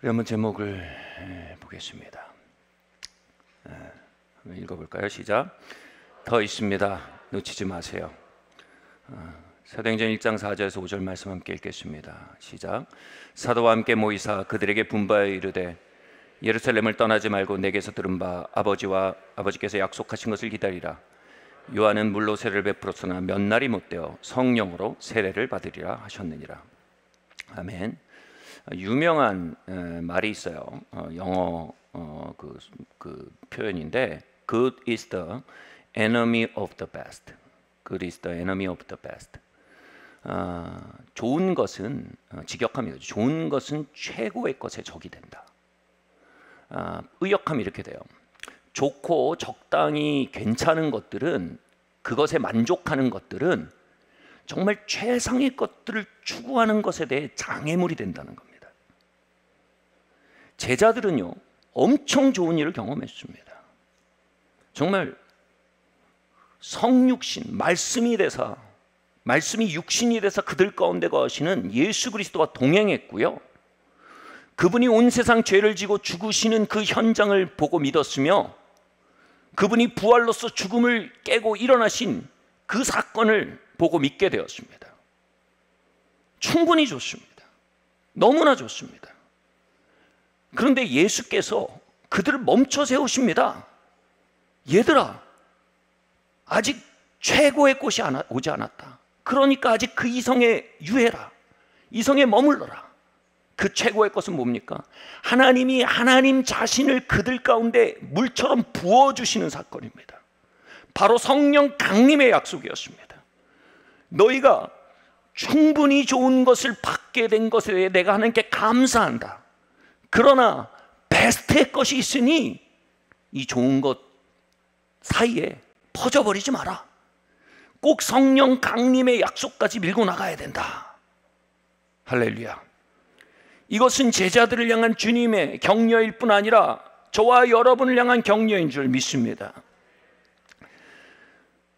우리 한번 제목을 보겠습니다. 한번 읽어볼까요? 시작. 더 있습니다. 놓치지 마세요. 사도행전 1장 4절에서 5절 말씀 함께 읽겠습니다. 시작. 사도와 함께 모이사 그들에게 분부하여 이르되 예루살렘을 떠나지 말고 내게서 들은 바 아버지와 아버지께서 약속하신 것을 기다리라. 요한은 물로 세례를 베풀었으나 몇 날이 못되어 성령으로 세례를 받으리라 하셨느니라. 아멘. 유명한 말이 있어요. 영어 그 표현인데 Good is the enemy of the best. Good is the enemy of the best. 좋은 것은 직역합니다. 좋은 것은 최고의 것의 적이 된다. 의역하면 이렇게 돼요. 좋고 적당히 괜찮은 것들은, 그것에 만족하는 것들은 정말 최상의 것들을 추구하는 것에 대해 장애물이 된다는 겁니다. 제자들은요, 엄청 좋은 일을 경험했습니다. 정말 성육신, 말씀이 육신이 돼서 그들 가운데 거하시는 예수 그리스도와 동행했고요. 그분이 온 세상 죄를 지고 죽으시는 그 현장을 보고 믿었으며, 그분이 부활로서 죽음을 깨고 일어나신 그 사건을 보고 믿게 되었습니다. 충분히 좋습니다. 너무나 좋습니다. 그런데 예수께서 그들을 멈춰 세우십니다. 얘들아, 아직 최고의 꽃이 오지 않았다. 그러니까 아직 그 이성에 유해라. 이성에 머물러라. 그 최고의 것은 뭡니까? 하나님이 하나님 자신을 그들 가운데 물처럼 부어주시는 사건입니다. 바로 성령 강림의 약속이었습니다. 너희가 충분히 좋은 것을 받게 된 것에 대해 내가 하나님께 감사한다. 그러나 베스트의 것이 있으니 이 좋은 것 사이에 퍼져버리지 마라. 꼭 성령 강림의 약속까지 밀고 나가야 된다. 할렐루야. 이것은 제자들을 향한 주님의 격려일 뿐 아니라 저와 여러분을 향한 격려인 줄 믿습니다.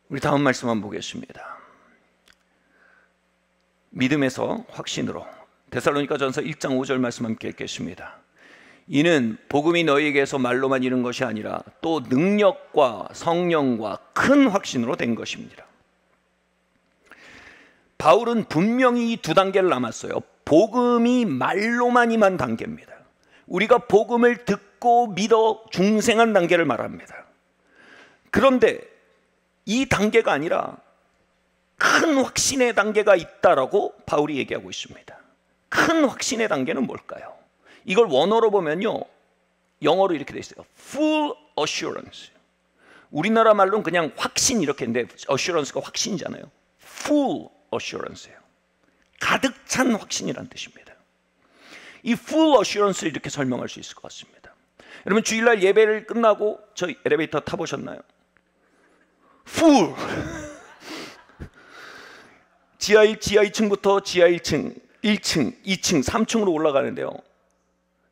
우리 다음 말씀 한번 보겠습니다. 믿음에서 확신으로. 데살로니가전서 1장 5절 말씀 함께 읽겠습니다. 이는 복음이 너희에게서 말로만 이른 것이 아니라 또 능력과 성령과 큰 확신으로 된 것입니다. 바울은 분명히 이 두 단계를 남았어요. 복음이 말로만 임한 단계입니다. 우리가 복음을 듣고 믿어 중생한 단계를 말합니다. 그런데 이 단계가 아니라 큰 확신의 단계가 있다라고 바울이 얘기하고 있습니다. 큰 확신의 단계는 뭘까요? 이걸 원어로 보면요, 영어로 이렇게 돼 있어요. Full assurance. 우리나라 말로는 그냥 확신 이렇게 했는데 assurance가 확신이잖아요. Full assurance예요. 가득 찬 확신이란 뜻입니다. 이 full assurance를 이렇게 설명할 수 있을 것 같습니다. 여러분, 주일날 예배를 끝나고 저 엘리베이터 타보셨나요? full. 지하 2층부터 지하 1층, 1층, 2층, 3층으로 올라가는데요,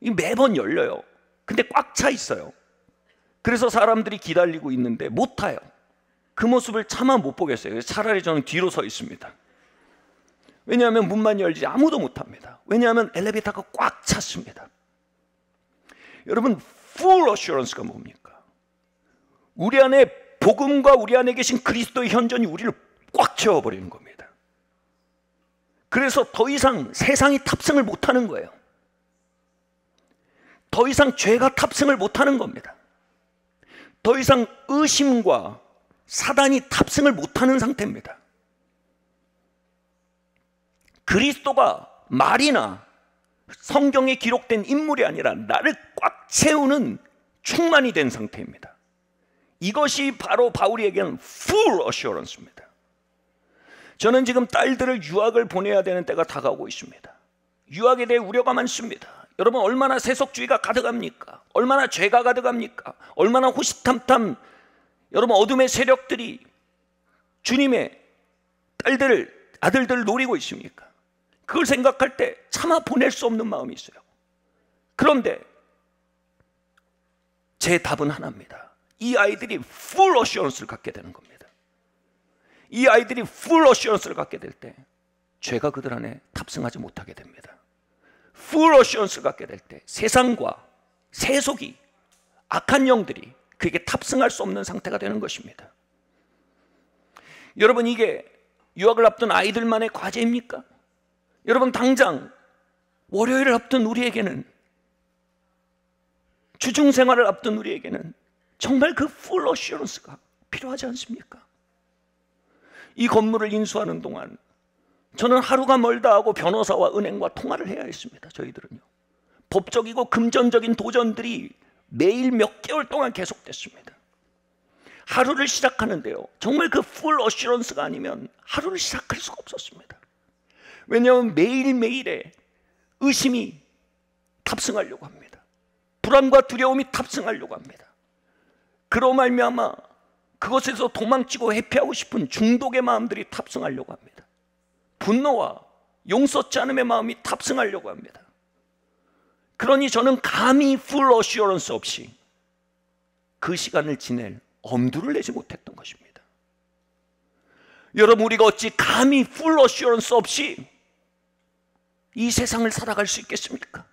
이 매번 열려요. 근데 꽉 차 있어요. 그래서 사람들이 기다리고 있는데 못 타요. 그 모습을 차마 못 보겠어요. 차라리 저는 뒤로 서 있습니다. 왜냐하면 문만 열지 아무도 못 탑니다. 왜냐하면 엘리베이터가 꽉 찼습니다. 여러분, full assurance가 뭡니까? 우리 안에 복음과 우리 안에 계신 그리스도의 현존이 우리를 꽉 채워버리는 겁니다. 그래서 더 이상 세상이 탑승을 못하는 거예요. 더 이상 죄가 탑승을 못하는 겁니다. 더 이상 의심과 사단이 탑승을 못하는 상태입니다. 그리스도가 말이나 성경에 기록된 인물이 아니라 나를 꽉 채우는 충만이 된 상태입니다. 이것이 바로 바울이 얘기하는 full assurance입니다. 저는 지금 딸들을 유학을 보내야 되는 때가 다가오고 있습니다. 유학에 대해 우려가 많습니다. 여러분, 얼마나 세속주의가 가득합니까? 얼마나 죄가 가득합니까? 얼마나 호시탐탐 여러분 어둠의 세력들이 주님의 딸들을, 아들들을 노리고 있습니까? 그걸 생각할 때 차마 보낼 수 없는 마음이 있어요. 그런데 제 답은 하나입니다. 이 아이들이 full assurance를 갖게 되는 겁니다. 이 아이들이 full assurance를 갖게 될 때 죄가 그들 안에 탑승하지 못하게 됩니다. full assurance 갖게 될 때 세상과 세속이, 악한 영들이 그에게 탑승할 수 없는 상태가 되는 것입니다. 여러분, 이게 유학을 앞둔 아이들만의 과제입니까? 여러분, 당장 월요일을 앞둔 우리에게는, 주중 생활을 앞둔 우리에게는 정말 그 full assurance가 필요하지 않습니까? 이 건물을 인수하는 동안 저는 하루가 멀다 하고 변호사와 은행과 통화를 해야 했습니다. 저희들은요. 법적이고 금전적인 도전들이 매일 몇 개월 동안 계속됐습니다. 하루를 시작하는데요, 정말 그 full assurance가 아니면 하루를 시작할 수가 없었습니다. 왜냐하면 매일매일의 의심이 탑승하려고 합니다. 불안과 두려움이 탑승하려고 합니다. 그로 말미암아 그것에서 도망치고 회피하고 싶은 중독의 마음들이 탑승하려고 합니다. 분노와 용서치 않음의 마음이 탑승하려고 합니다. 그러니 저는 감히 full assurance 없이 그 시간을 지낼 엄두를 내지 못했던 것입니다. 여러분, 우리가 어찌 감히 full assurance 없이 이 세상을 살아갈 수 있겠습니까?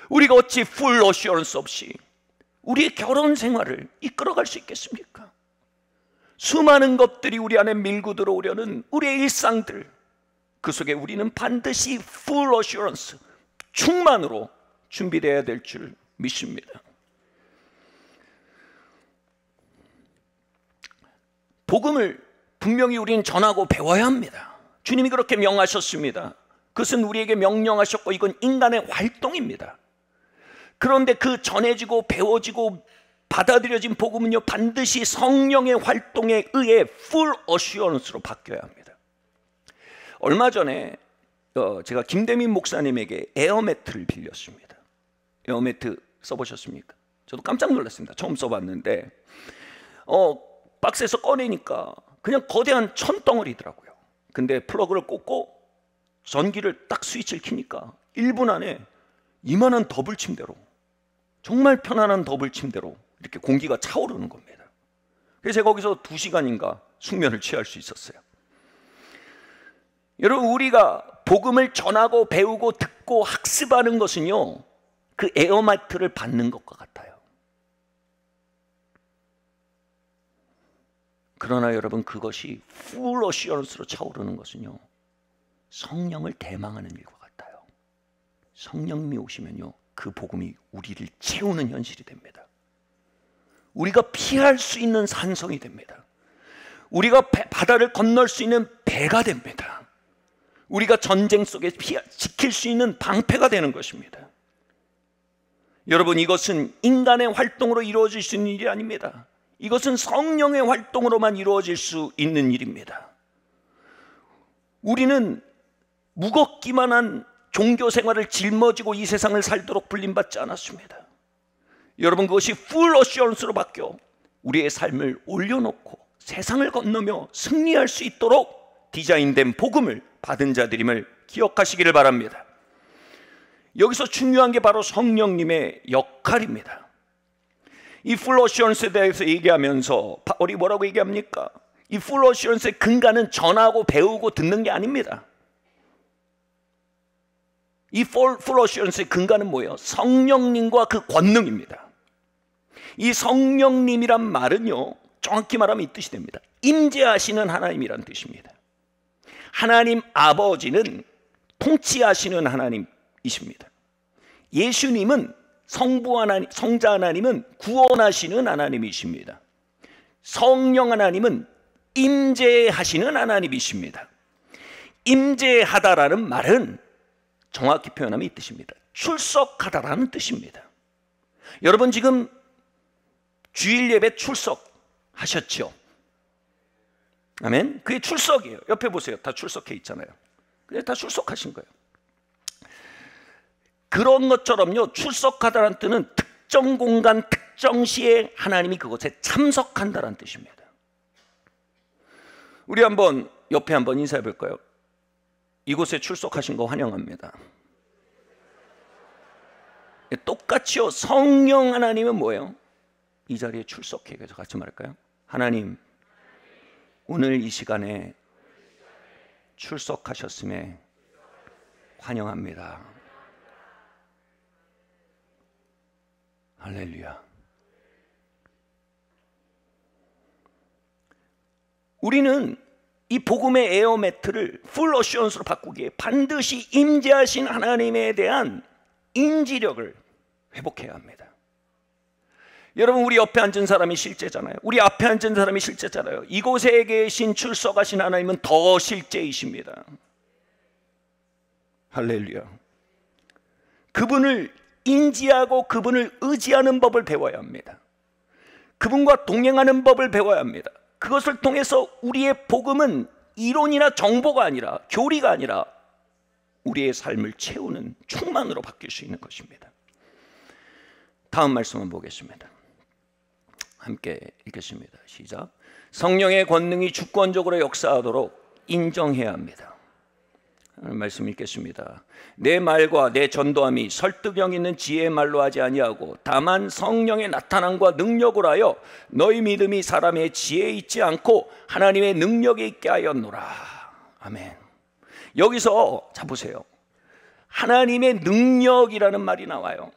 우리가 어찌 full assurance 없이 우리의 결혼 생활을 이끌어갈 수 있겠습니까? 수많은 것들이 우리 안에 밀고 들어오려는 우리의 일상들, 그 속에 우리는 반드시 full assurance, 충만으로 준비되어야 될 줄 믿습니다. 복음을 분명히 우리는 전하고 배워야 합니다. 주님이 그렇게 명하셨습니다. 그것은 우리에게 명령하셨고 이건 인간의 활동입니다. 그런데 그 전해지고 배워지고 받아들여진 복음은요, 반드시 성령의 활동에 의해 full assurance로 바뀌어야 합니다. 얼마 전에 제가 김대민 목사님에게 에어매트를 빌렸습니다. 에어매트 써보셨습니까? 저도 깜짝 놀랐습니다. 처음 써봤는데 박스에서 꺼내니까 그냥 거대한 천덩어리더라고요. 근데 플러그를 꽂고 전기를 딱 스위치를 켜니까 1분 안에 이만한 더블 침대로, 정말 편안한 더블 침대로 이렇게 공기가 차오르는 겁니다. 그래서 제가 거기서 2시간인가 숙면을 취할 수 있었어요. 여러분, 우리가 복음을 전하고 배우고 듣고 학습하는 것은요, 그 에어매트를 받는 것과 같아요. 그러나 여러분, 그것이 full assurance로 차오르는 것은요, 성령을 대망하는 일과 같아요. 성령님이 오시면요, 그 복음이 우리를 채우는 현실이 됩니다. 우리가 피할 수 있는 산성이 됩니다. 우리가 바다를 건널 수 있는 배가 됩니다. 우리가 전쟁 속에 지킬 수 있는 방패가 되는 것입니다. 여러분, 이것은 인간의 활동으로 이루어질 수 있는 일이 아닙니다. 이것은 성령의 활동으로만 이루어질 수 있는 일입니다. 우리는 무겁기만 한 종교 생활을 짊어지고 이 세상을 살도록 불림받지 않았습니다. 여러분, 그것이 full assurance로 바뀌어 우리의 삶을 올려놓고 세상을 건너며 승리할 수 있도록 디자인된 복음을 받은 자들임을 기억하시기를 바랍니다. 여기서 중요한 게 바로 성령님의 역할입니다. 이 full assurance에 대해서 얘기하면서 바울이 뭐라고 얘기합니까? 이 full assurance의 근간은 전하고 배우고 듣는 게 아닙니다. 이 full assurance의 근간은 뭐예요? 성령님과 그 권능입니다. 이 성령님이란 말은요, 정확히 말하면 이 뜻이 됩니다. 임재하시는 하나님이란 뜻입니다. 하나님 아버지는 통치하시는 하나님이십니다. 예수님은 성부 하나님, 성자 하나님은 구원하시는 하나님이십니다. 성령 하나님은 임재하시는 하나님이십니다. 임재하다라는 말은 정확히 표현하면 이 뜻입니다. 출석하다라는 뜻입니다. 여러분, 지금 주일 예배 출석하셨죠? 아멘. 그게 출석이에요. 옆에 보세요. 다 출석해 있잖아요. 그게 다 출석하신 거예요. 그런 것처럼요, 출석하다라는 뜻은 특정 공간, 특정 시에 하나님이 그곳에 참석한다라는 뜻입니다. 우리 한번 옆에 한번 인사해 볼까요? 이곳에 출석하신 거 환영합니다. 똑같이요, 성령 하나님은 뭐예요? 이 자리에 출석해. 그래서 같이 말할까요? 하나님, 오늘 이 시간에 출석하셨음에 환영합니다. 할렐루야. 우리는 이 복음의 에어매트를 풀 어시언스로 바꾸기에 반드시 임재하신 하나님에 대한 인지력을 회복해야 합니다. 여러분, 우리 옆에 앉은 사람이 실제잖아요. 우리 앞에 앉은 사람이 실제잖아요. 이곳에 계신 출석하신 하나님은 더 실제이십니다. 할렐루야. 그분을 인지하고 그분을 의지하는 법을 배워야 합니다. 그분과 동행하는 법을 배워야 합니다. 그것을 통해서 우리의 복음은 이론이나 정보가 아니라, 교리가 아니라 우리의 삶을 채우는 충만으로 바뀔 수 있는 것입니다. 다음 말씀을 보겠습니다. 함께 읽겠습니다. 시작. 성령의 권능이 주권적으로 역사하도록 인정해야 합니다. 말씀 읽겠습니다. 내 말과 내 전도함이 설득력 있는 지혜의 말로 하지 아니하고 다만 성령의 나타남과 능력으로 하여 너희 믿음이 사람의 지혜에 있지 않고 하나님의 능력에 있게 하였노라. 아멘. 여기서 자 보세요. 하나님의 능력이라는 말이 나와요.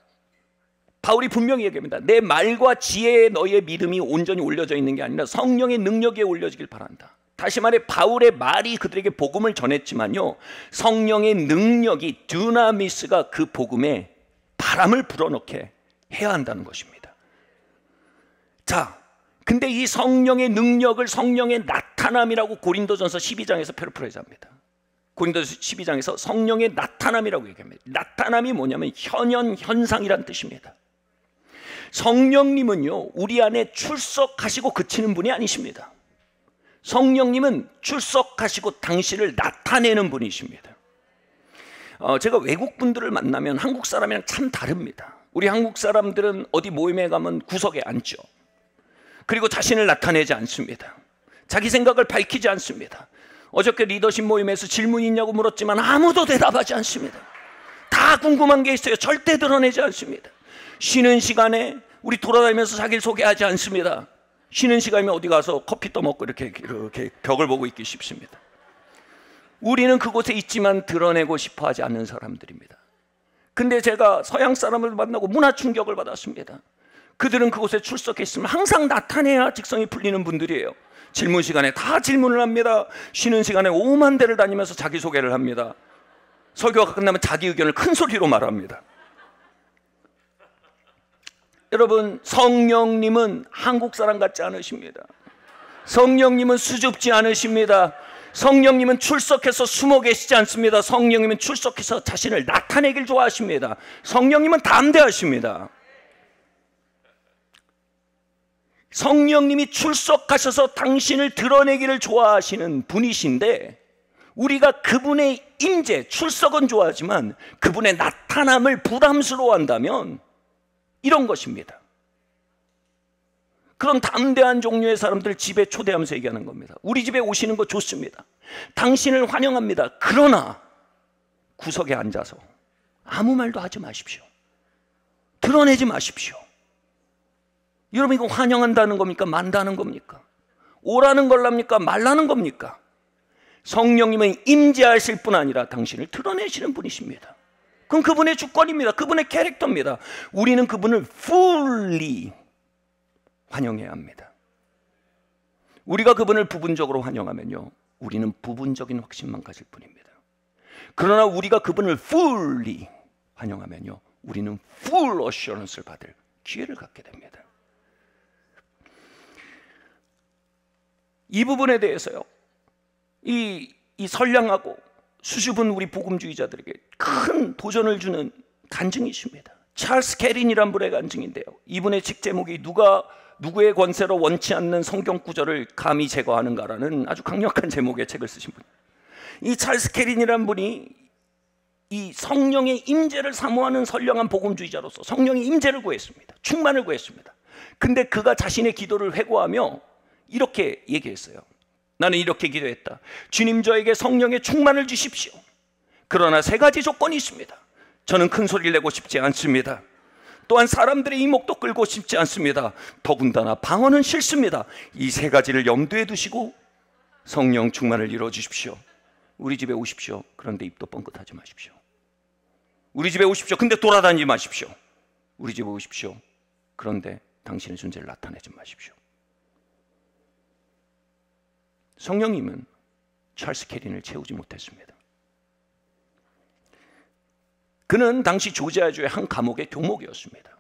바울이 분명히 얘기합니다. 내 말과 지혜에 너희의 믿음이 온전히 올려져 있는 게 아니라 성령의 능력에 올려지길 바란다. 다시 말해 바울의 말이 그들에게 복음을 전했지만요, 성령의 능력이 듀나미스가 그 복음에 바람을 불어넣게 해야 한다는 것입니다. 자, 근데 이 성령의 능력을 성령의 나타남이라고 고린도전서 12장에서 페르프레즈합니다. 고린도전서 12장에서 성령의 나타남이라고 얘기합니다. 나타남이 뭐냐면 현상이란 뜻입니다. 성령님은요, 우리 안에 출석하시고 그치는 분이 아니십니다. 성령님은 출석하시고 당신을 나타내는 분이십니다. 제가 외국 분들을 만나면 한국 사람이랑 참 다릅니다. 우리 한국 사람들은 어디 모임에 가면 구석에 앉죠. 그리고 자신을 나타내지 않습니다. 자기 생각을 밝히지 않습니다. 어저께 리더십 모임에서 질문 있냐고 물었지만 아무도 대답하지 않습니다. 다 궁금한 게 있어요. 절대 드러내지 않습니다. 쉬는 시간에 우리 돌아다니면서 자기를 소개하지 않습니다. 쉬는 시간이면 어디 가서 커피 떠먹고 이렇게 벽을 보고 있기 쉽습니다. 우리는 그곳에 있지만 드러내고 싶어 하지 않는 사람들입니다. 근데 제가 서양 사람을 만나고 문화 충격을 받았습니다. 그들은 그곳에 출석했으면 항상 나타내야 직성이 풀리는 분들이에요. 질문 시간에 다 질문을 합니다. 쉬는 시간에 오만 대를 다니면서 자기소개를 합니다. 설교가 끝나면 자기 의견을 큰 소리로 말합니다. 여러분, 성령님은 한국 사람 같지 않으십니다. 성령님은 수줍지 않으십니다. 성령님은 출석해서 숨어 계시지 않습니다. 성령님은 출석해서 자신을 나타내길 좋아하십니다. 성령님은 담대하십니다. 성령님이 출석하셔서 당신을 드러내기를 좋아하시는 분이신데, 우리가 그분의 임재, 출석은 좋아하지만 그분의 나타남을 부담스러워한다면 이런 것입니다. 그런 담대한 종류의 사람들 집에 초대하면서 얘기하는 겁니다. 우리 집에 오시는 거 좋습니다. 당신을 환영합니다. 그러나 구석에 앉아서 아무 말도 하지 마십시오. 드러내지 마십시오. 여러분, 이거 환영한다는 겁니까? 만다는 겁니까? 오라는 걸랍니까? 말라는 겁니까? 성령님은 임재하실 뿐 아니라 당신을 드러내시는 분이십니다. 그건 그분의 주권입니다. 그분의 캐릭터입니다. 우리는 그분을 fully 환영해야 합니다. 우리가 그분을 부분적으로 환영하면요, 우리는 부분적인 확신만 가질 뿐입니다. 그러나 우리가 그분을 fully 환영하면요, 우리는 full assurance를 받을 기회를 갖게 됩니다. 이 부분에 대해서요, 이 선량하고 수줍은 우리 복음주의자들에게 큰 도전을 주는 간증이십니다. 찰스 캐린이란 분의 간증인데요, 이분의 책 제목이 누구의 권세로 원치 않는 성경 구절을 감히 제거하는가라는 아주 강력한 제목의 책을 쓰신 분. 이 찰스 캐린이란 분이 이 성령의 임재를 사모하는 선량한 복음주의자로서 성령의 임재를 구했습니다. 충만을 구했습니다. 근데 그가 자신의 기도를 회고하며 이렇게 얘기했어요. 나는 이렇게 기도했다. 주님, 저에게 성령의 충만을 주십시오. 그러나 세 가지 조건이 있습니다. 저는 큰 소리를 내고 싶지 않습니다. 또한 사람들의 이목도 끌고 싶지 않습니다. 더군다나 방언은 싫습니다. 이 세 가지를 염두에 두시고 성령 충만을 이루어 주십시오. 우리 집에 오십시오. 그런데 입도 뻥끗하지 마십시오. 우리 집에 오십시오. 근데 돌아다니지 마십시오. 우리 집에 오십시오. 그런데 당신의 존재를 나타내지 마십시오. 성령님은 찰스 캐린을 채우지 못했습니다. 그는 당시 조지아주의 한 감옥의 교목이었습니다.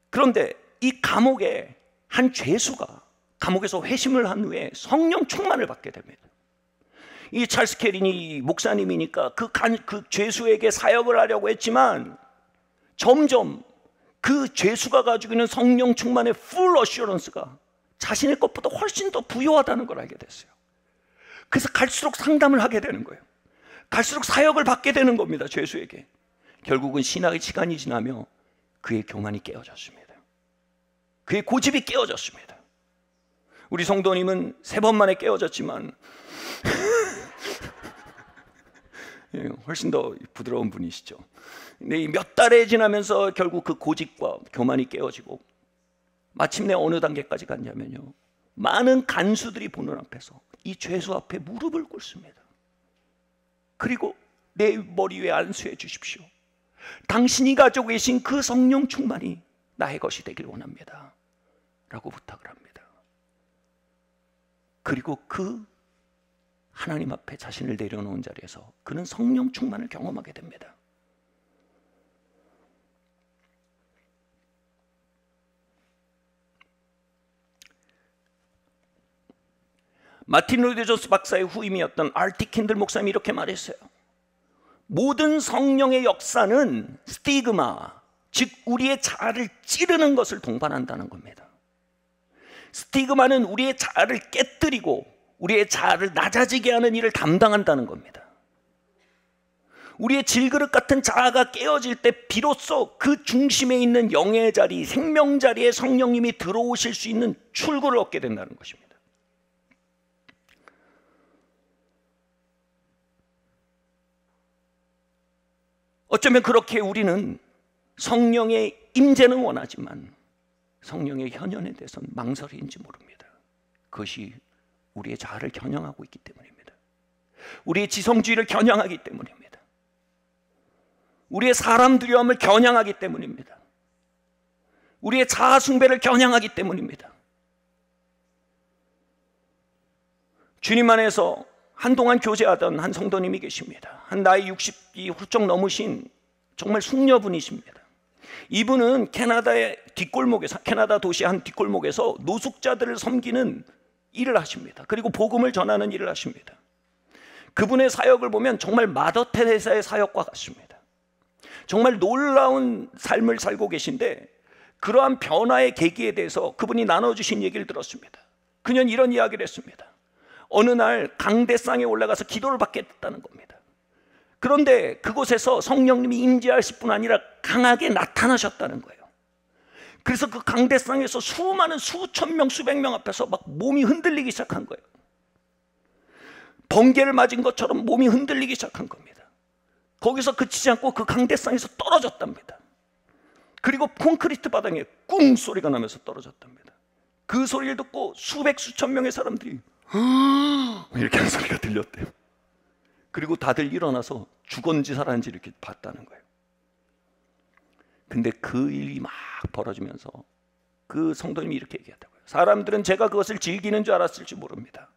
그런데 이 감옥에 한 죄수가 감옥에서 회심을 한 후에 성령 충만을 받게 됩니다. 이 찰스 캐린이 목사님이니까 그 죄수에게 사역을 하려고 했지만 점점 그 죄수가 가지고 있는 성령 충만의 풀 어슈런스가 자신의 것보다 훨씬 더 부유하다는 걸 알게 됐어요. 그래서 갈수록 상담을 하게 되는 거예요. 갈수록 사역을 받게 되는 겁니다. 죄수에게. 결국은 신학의 시간이 지나며 그의 교만이 깨어졌습니다. 그의 고집이 깨어졌습니다. 우리 성도님은 3번 만에 깨어졌지만 훨씬 더 부드러운 분이시죠. 근데 몇 달에 지나면서 결국 그 고집과 교만이 깨어지고 마침내 어느 단계까지 갔냐면요, 많은 간수들이 보는 앞에서 이 죄수 앞에 무릎을 꿇습니다. 그리고 내 머리 위에 안수해 주십시오. 당신이 가지고 계신 그 성령 충만이 나의 것이 되길 원합니다 라고 부탁을 합니다. 그리고 그 하나님 앞에 자신을 내려놓은 자리에서 그는 성령 충만을 경험하게 됩니다. 마틴 로이드 존스 박사의 후임이었던 R.T. 킨들 목사님이 이렇게 말했어요. 모든 성령의 역사는 스티그마, 즉 우리의 자아를 찌르는 것을 동반한다는 겁니다. 스티그마는 우리의 자아를 깨뜨리고 우리의 자아를 낮아지게 하는 일을 담당한다는 겁니다. 우리의 질그릇 같은 자아가 깨어질 때 비로소 그 중심에 있는 영의 자리, 생명 자리에 성령님이 들어오실 수 있는 출구를 얻게 된다는 것입니다. 어쩌면 그렇게 우리는 성령의 임재는 원하지만 성령의 현현에 대해서는 망설이는지 모릅니다. 그것이 우리의 자아를 겨냥하고 있기 때문입니다. 우리의 지성주의를 겨냥하기 때문입니다. 우리의 사람 두려움을 겨냥하기 때문입니다. 우리의 자아 숭배를 겨냥하기 때문입니다. 주님 안에서 한동안 교제하던 한 성도님이 계십니다. 한 나이 60이 훌쩍 넘으신 정말 숙녀분이십니다. 이분은 캐나다의 뒷골목에서, 캐나다 도시 한 뒷골목에서 노숙자들을 섬기는 일을 하십니다. 그리고 복음을 전하는 일을 하십니다. 그분의 사역을 보면 정말 마더 테레사의 사역과 같습니다. 정말 놀라운 삶을 살고 계신데 그러한 변화의 계기에 대해서 그분이 나눠주신 얘기를 들었습니다. 그녀는 이런 이야기를 했습니다. 어느 날 강대상에 올라가서 기도를 받게 됐다는 겁니다. 그런데 그곳에서 성령님이 임재하실 뿐 아니라 강하게 나타나셨다는 거예요. 그래서 그 강대상에서 수많은 수천 명, 수백 명 앞에서 막 몸이 흔들리기 시작한 거예요. 번개를 맞은 것처럼 몸이 흔들리기 시작한 겁니다. 거기서 그치지 않고 그 강대상에서 떨어졌답니다. 그리고 콘크리트 바닥에 꿍 소리가 나면서 떨어졌답니다. 그 소리를 듣고 수백 수천 명의 사람들이 이렇게 하는 소리가 들렸대요. 그리고 다들 일어나서 죽었는지 살았는지 이렇게 봤다는 거예요. 근데 그 일이 막 벌어지면서 그 성도님이 이렇게 얘기하더라고요. 사람들은 제가 그것을 즐기는 줄 알았을지 모릅니다.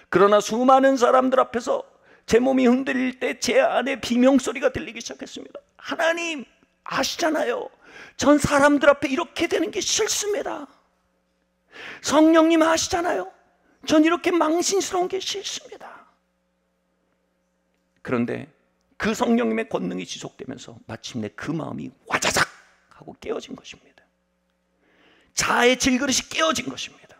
그러나 수많은 사람들 앞에서 제 몸이 흔들릴 때 제 안에 비명소리가 들리기 시작했습니다. 하나님 아시잖아요. 전 사람들 앞에 이렇게 되는 게 싫습니다. 성령님 아시잖아요. 전 이렇게 망신스러운 게 싫습니다. 그런데 그 성령님의 권능이 지속되면서 마침내 그 마음이 와자작 하고 깨어진 것입니다. 자아의 질그릇이 깨어진 것입니다.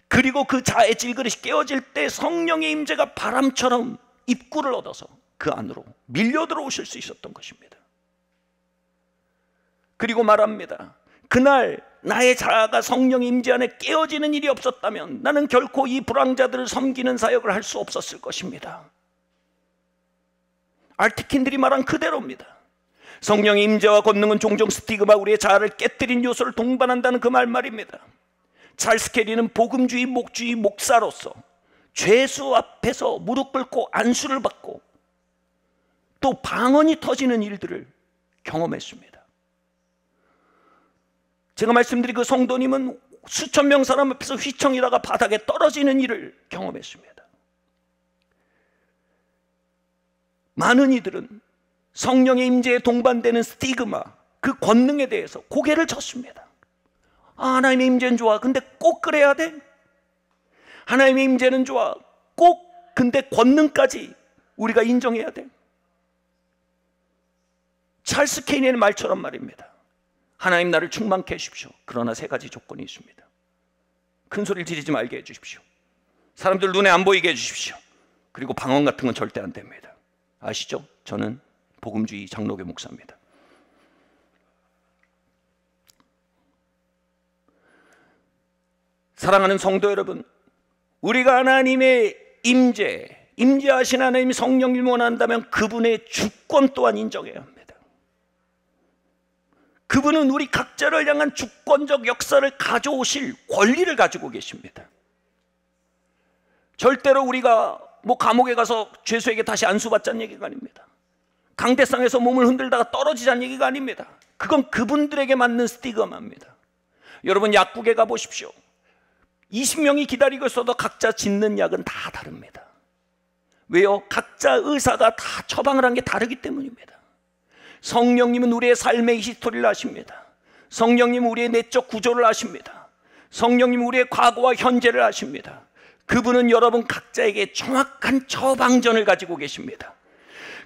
그리고 그 자아의 질그릇이 깨어질 때 성령의 임재가 바람처럼 입구를 얻어서 그 안으로 밀려 들어오실 수 있었던 것입니다. 그리고 말합니다. 그날 나의 자아가 성령 임재 안에 깨어지는 일이 없었다면 나는 결코 이 불황자들을 섬기는 사역을 할 수 없었을 것입니다. 알티킨들이 말한 그대로입니다. 성령의 임재와 권능은 종종 스티그마, 우리의 자아를 깨뜨린 요소를 동반한다는 그 말입니다. 찰스 캐리는 복음주의 목주의 목사로서 죄수 앞에서 무릎 꿇고 안수를 받고 또 방언이 터지는 일들을 경험했습니다. 제가 말씀드린 그 성도님은 수천 명 사람 앞에서 휘청이다가 바닥에 떨어지는 일을 경험했습니다. 많은 이들은 성령의 임재에 동반되는 스티그마, 그 권능에 대해서 고개를 젓습니다. 하나님의 임재는 좋아, 근데 꼭 그래야 돼? 하나님의 임재는 좋아, 꼭 근데 권능까지 우리가 인정해야 돼? 찰스 케인의 말처럼 말입니다. 하나님 나를 충만케 해주십시오. 그러나 세 가지 조건이 있습니다. 큰 소리를 지르지 말게 해주십시오. 사람들 눈에 안 보이게 해주십시오. 그리고 방언 같은 건 절대 안 됩니다. 아시죠? 저는 복음주의 장로교 목사입니다. 사랑하는 성도 여러분, 우리가 하나님의 임재하신 하나님 성령님을 원한다면 그분의 주권 또한 인정해야 합니다. 그분은 우리 각자를 향한 주권적 역사를 가져오실 권리를 가지고 계십니다. 절대로 우리가 감옥에 가서 죄수에게 다시 안수받자는 얘기가 아닙니다. 강대상에서 몸을 흔들다가 떨어지자는 얘기가 아닙니다. 그건 그분들에게 맞는 스티그마입니다. 여러분, 약국에 가보십시오. 20명이 기다리고 있어도 각자 짓는 약은 다 다릅니다. 왜요? 각자 의사가 다 처방을 한 게 다르기 때문입니다. 성령님은 우리의 삶의 히스토리를 아십니다. 성령님은 우리의 내적 구조를 아십니다. 성령님은 우리의 과거와 현재를 아십니다. 그분은 여러분 각자에게 정확한 처방전을 가지고 계십니다.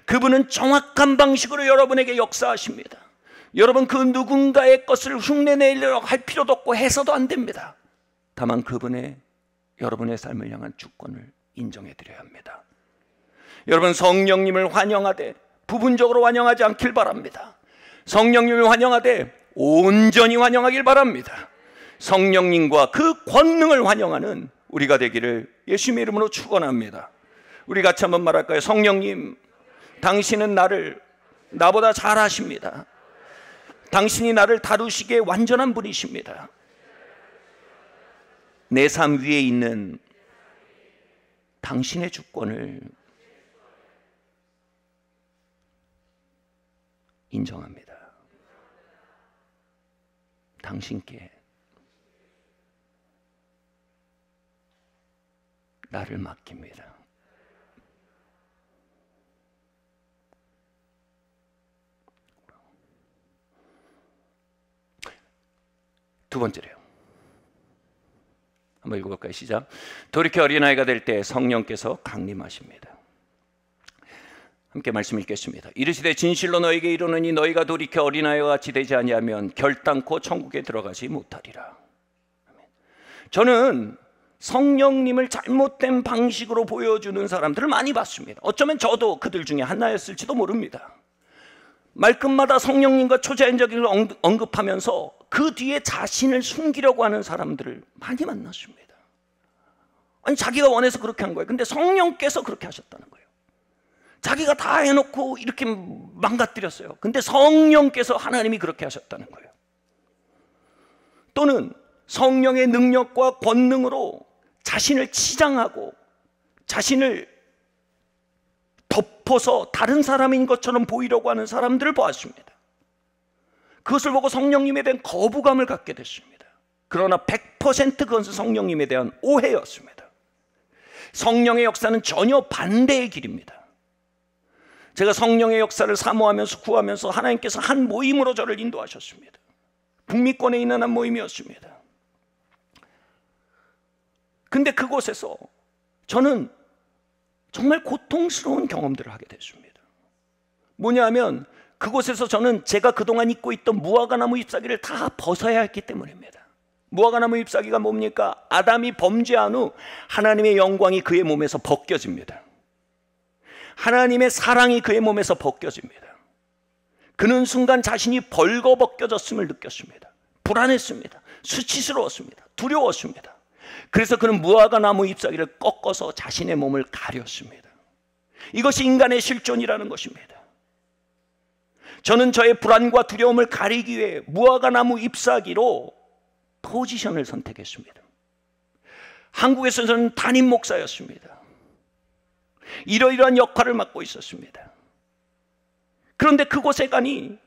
그분은 정확한 방식으로 여러분에게 역사하십니다. 여러분 그 누군가의 것을 흉내내려고 할 필요도 없고 해서도 안 됩니다. 다만 그분의 여러분의 삶을 향한 주권을 인정해 드려야 합니다. 여러분, 성령님을 환영하되 부분적으로 환영하지 않길 바랍니다. 성령님을 환영하되 온전히 환영하길 바랍니다. 성령님과 그 권능을 환영하는 우리가 되기를 예수님의 이름으로 축원합니다. 우리 같이 한번 말할까요? 성령님, 당신은 나를 나보다 잘 아십니다. 당신이 나를 다루시기에 완전한 분이십니다. 내 삶 위에 있는 당신의 주권을 인정합니다. 당신께 나를 맡깁니다. 두 번째로요. 한번 읽어볼까요? 시작. 돌이켜 어린아이가 될 때 성령께서 강림하십니다. 함께 말씀 읽겠습니다. 이르시되 진실로 너에게 이르노니 너희가 돌이켜 어린아이와 같이 되지 아니하면 결단코 천국에 들어가지 못하리라. 저는 성령님을 잘못된 방식으로 보여주는 사람들을 많이 봤습니다. 어쩌면 저도 그들 중에 하나였을지도 모릅니다. 말끝마다 성령님과 초자연적인 걸 언급하면서 그 뒤에 자신을 숨기려고 하는 사람들을 많이 만났습니다. 아니, 자기가 원해서 그렇게 한 거예요. 근데 성령께서 그렇게 하셨다는 거예요. 자기가 다 해놓고 이렇게 망가뜨렸어요. 근데 성령께서, 하나님이 그렇게 하셨다는 거예요. 또는 성령의 능력과 권능으로 자신을 치장하고 자신을 덮어서 다른 사람인 것처럼 보이려고 하는 사람들을 보았습니다. 그것을 보고 성령님에 대한 거부감을 갖게 됐습니다. 그러나 100% 그것은 성령님에 대한 오해였습니다. 성령의 역사는 전혀 반대의 길입니다. 제가 성령의 역사를 사모하면서 구하면서 하나님께서 한 모임으로 저를 인도하셨습니다. 북미권에 있는 한 모임이었습니다. 근데 그곳에서 저는 정말 고통스러운 경험들을 하게 됐습니다. 뭐냐면 그곳에서 저는 제가 그동안 입고 있던 무화과나무 잎사귀를 다 벗어야 했기 때문입니다. 무화과나무 잎사귀가 뭡니까? 아담이 범죄한 후 하나님의 영광이 그의 몸에서 벗겨집니다. 하나님의 사랑이 그의 몸에서 벗겨집니다. 그는 순간 자신이 벌거벗겨졌음을 느꼈습니다. 불안했습니다. 수치스러웠습니다. 두려웠습니다. 그래서 그는 무화과나무 잎사귀를 꺾어서 자신의 몸을 가렸습니다. 이것이 인간의 실존이라는 것입니다. 저는 저의 불안과 두려움을 가리기 위해 무화과나무 잎사귀로 포지션을 선택했습니다. 한국에서 저는 담임 목사였습니다. 이러이러한 역할을 맡고 있었습니다. 그런데 그곳에 가니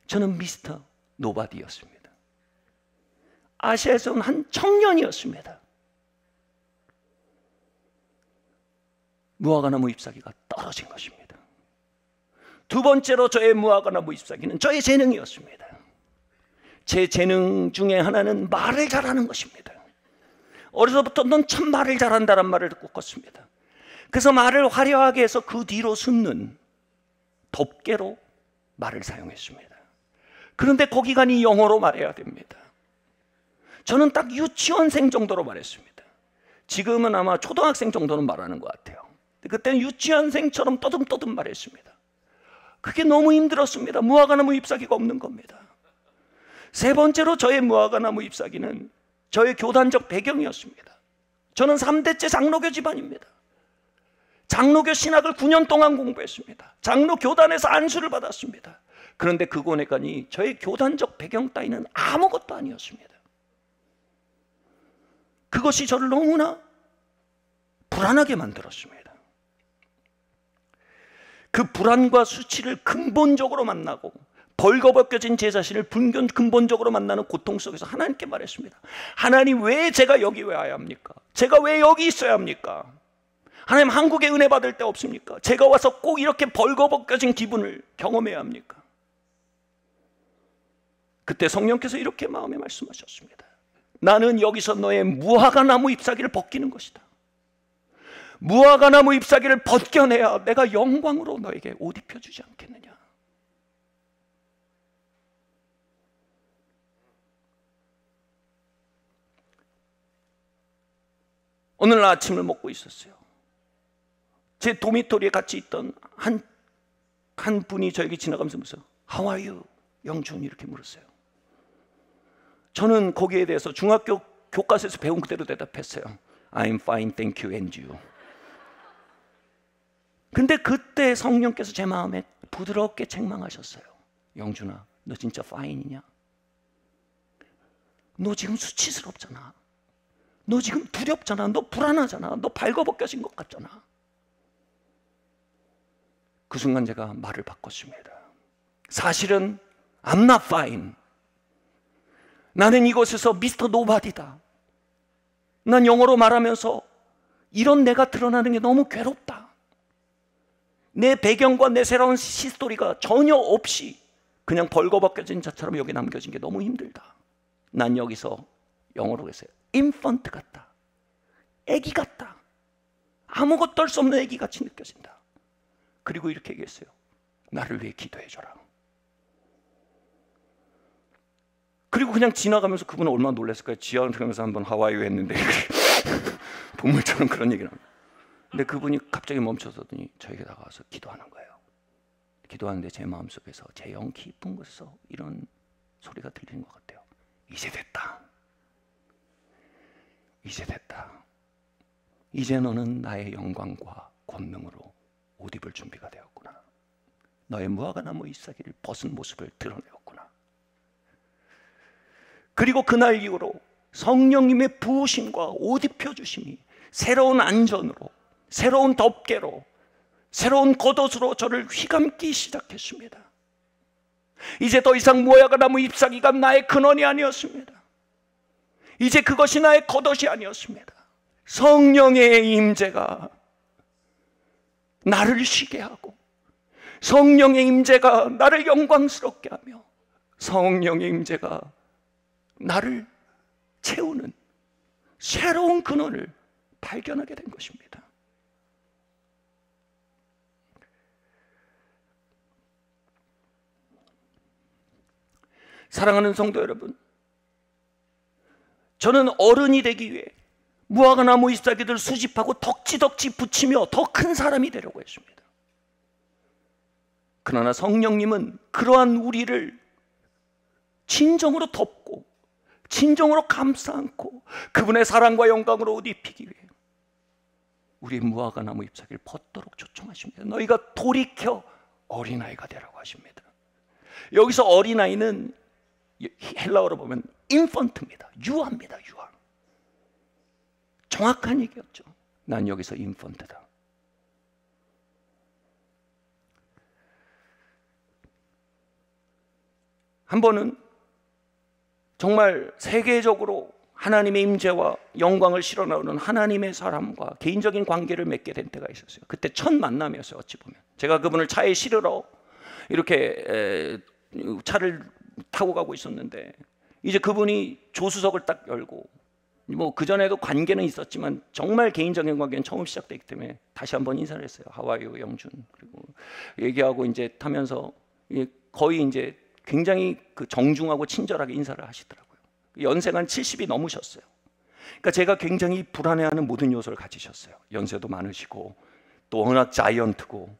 저는 미스터 노바디였습니다. 아시아에서 온 한 청년이었습니다. 무화과나무 잎사귀가 떨어진 것입니다. 두 번째로 저의 무화과나무 잎사귀는 저의 재능이었습니다. 제 재능 중에 하나는 말을 잘하는 것입니다. 어려서부터 넌 참 말을 잘한다란 말을 듣고 컸습니다. 그래서 말을 화려하게 해서 그 뒤로 숨는 덮개로 말을 사용했습니다. 그런데 거기가니 영어로 말해야 됩니다. 저는 딱 유치원생 정도로 말했습니다. 지금은 아마 초등학생 정도는 말하는 것 같아요. 그때는 유치원생처럼 떠듬떠듬 말했습니다. 그게 너무 힘들었습니다. 무화과나무 잎사귀가 없는 겁니다. 세 번째로 저의 무화과나무 잎사귀는 저의 교단적 배경이었습니다. 저는 3대째 장로교 집안입니다. 장로교 신학을 9년 동안 공부했습니다. 장로 교단에서 안수를 받았습니다. 그런데 그곳에 가니 저의 교단적 배경 따위는 아무것도 아니었습니다. 그것이 저를 너무나 불안하게 만들었습니다. 그 불안과 수치를 근본적으로 만나고 벌거벗겨진 제 자신을 근본적으로 만나는 고통 속에서 하나님께 말했습니다. 하나님, 왜 제가 여기 와야 합니까? 제가 왜 여기 있어야 합니까? 하나님, 한국에 은혜 받을 데 없습니까? 제가 와서 꼭 이렇게 벌거벗겨진 기분을 경험해야 합니까? 그때 성령께서 이렇게 마음에 말씀하셨습니다. 나는 여기서 너의 무화과나무 잎사귀를 벗기는 것이다. 무화과나무 잎사귀를 벗겨내야 내가 영광으로 너에게 옷 입혀주지 않겠느냐. 오늘 아침을 먹고 있었어요. 제 도미토리에 같이 있던 한 분이 저에게 지나가면서 물었어요. How are you? 영준, 이렇게 물었어요. 저는 거기에 대해서 중학교 교과서에서 배운 그대로 대답했어요. I'm fine, thank you, and you. 근데 그때 성령께서 제 마음에 부드럽게 책망하셨어요. 영준아, 너 진짜 fine이냐? 너 지금 수치스럽잖아. 너 지금 두렵잖아. 너 불안하잖아. 너 발거벗겨진 것 같잖아. 그 순간 제가 말을 바꿨습니다. 사실은 I'm not fine. 나는 이곳에서 미스터 노바디다. 난 영어로 말하면서 이런 내가 드러나는 게 너무 괴롭다. 내 배경과 내 새로운 히스토리가 전혀 없이 그냥 벌거벗겨진 자처럼 여기 남겨진 게 너무 힘들다. 난 여기서 영어로 했어요. 인펀트 같다. 애기 같다. 아무것도 할 수 없는 애기같이 느껴진다. 그리고 이렇게 얘기했어요. 나를 위해 기도해줘라. 그리고 그냥 지나가면서 그분은 얼마나 놀랐을까요? 지하철에서 한번 하와이유 했는데 본물처럼 그런 얘기를 합니다. 근데 그분이 갑자기 멈춰서더니 저에게 다가와서 기도하는 거예요. 기도하는데 제 마음속에서 제 영 깊은 곳에서 이런 소리가 들리는 것 같아요. 이제 됐다. 이제 됐다. 이제 너는 나의 영광과 권능으로 옷 입을 준비가 되었구나. 너의 무화과나무 잎사귀를 벗은 모습을 드러내었구나. 그리고 그날 이후로 성령님의 부으심과 옷 입혀주심이 새로운 안전으로, 새로운 덮개로, 새로운 겉옷으로 저를 휘감기 시작했습니다. 이제 더 이상 무화과나무 잎사귀가 나의 근원이 아니었습니다. 이제 그것이 나의 겉옷이 아니었습니다. 성령의 임재가 나를 쉬게 하고, 성령의 임재가 나를 영광스럽게 하며, 성령의 임재가 나를 채우는 새로운 근원을 발견하게 된 것입니다. 사랑하는 성도 여러분, 저는 어른이 되기 위해 무화과나무 잎사귀들 수집하고 덕지덕지 붙이며 더 큰 사람이 되려고 했습니다. 그러나 성령님은 그러한 우리를 진정으로 덮고 진정으로 감싸 안고 그분의 사랑과 영광으로 옷 입히기 위해 우리 무화과나무 잎사귀를 벗도록 초청하십니다. 너희가 돌이켜 어린아이가 되라고 하십니다. 여기서 어린아이는 헬라어로 보면 인펀트입니다. 유아입니다. 유아. 정확한 얘기였죠. 난 여기서 인펀트다. 한 번은 정말 세계적으로 하나님의 임재와 영광을 실어나오는 하나님의 사람과 개인적인 관계를 맺게 된 때가 있었어요. 그때 첫 만남이었어요. 어찌 보면 제가 그분을 차에 실으러 이렇게 차를 타고 가고 있었는데 이제 그분이 조수석을 딱 열고 뭐 그전에도 관계는 있었지만 정말 개인적인 관계는 처음 시작되기 때문에 다시 한번 인사를 했어요. 하와이오 영준. 그리고 얘기하고 이제 타면서 거의 이제 굉장히 그 정중하고 친절하게 인사를 하시더라고요. 연세가 한 70이 넘으셨어요. 그러니까 제가 굉장히 불안해하는 모든 요소를 가지셨어요. 연세도 많으시고 또 워낙 자이언트고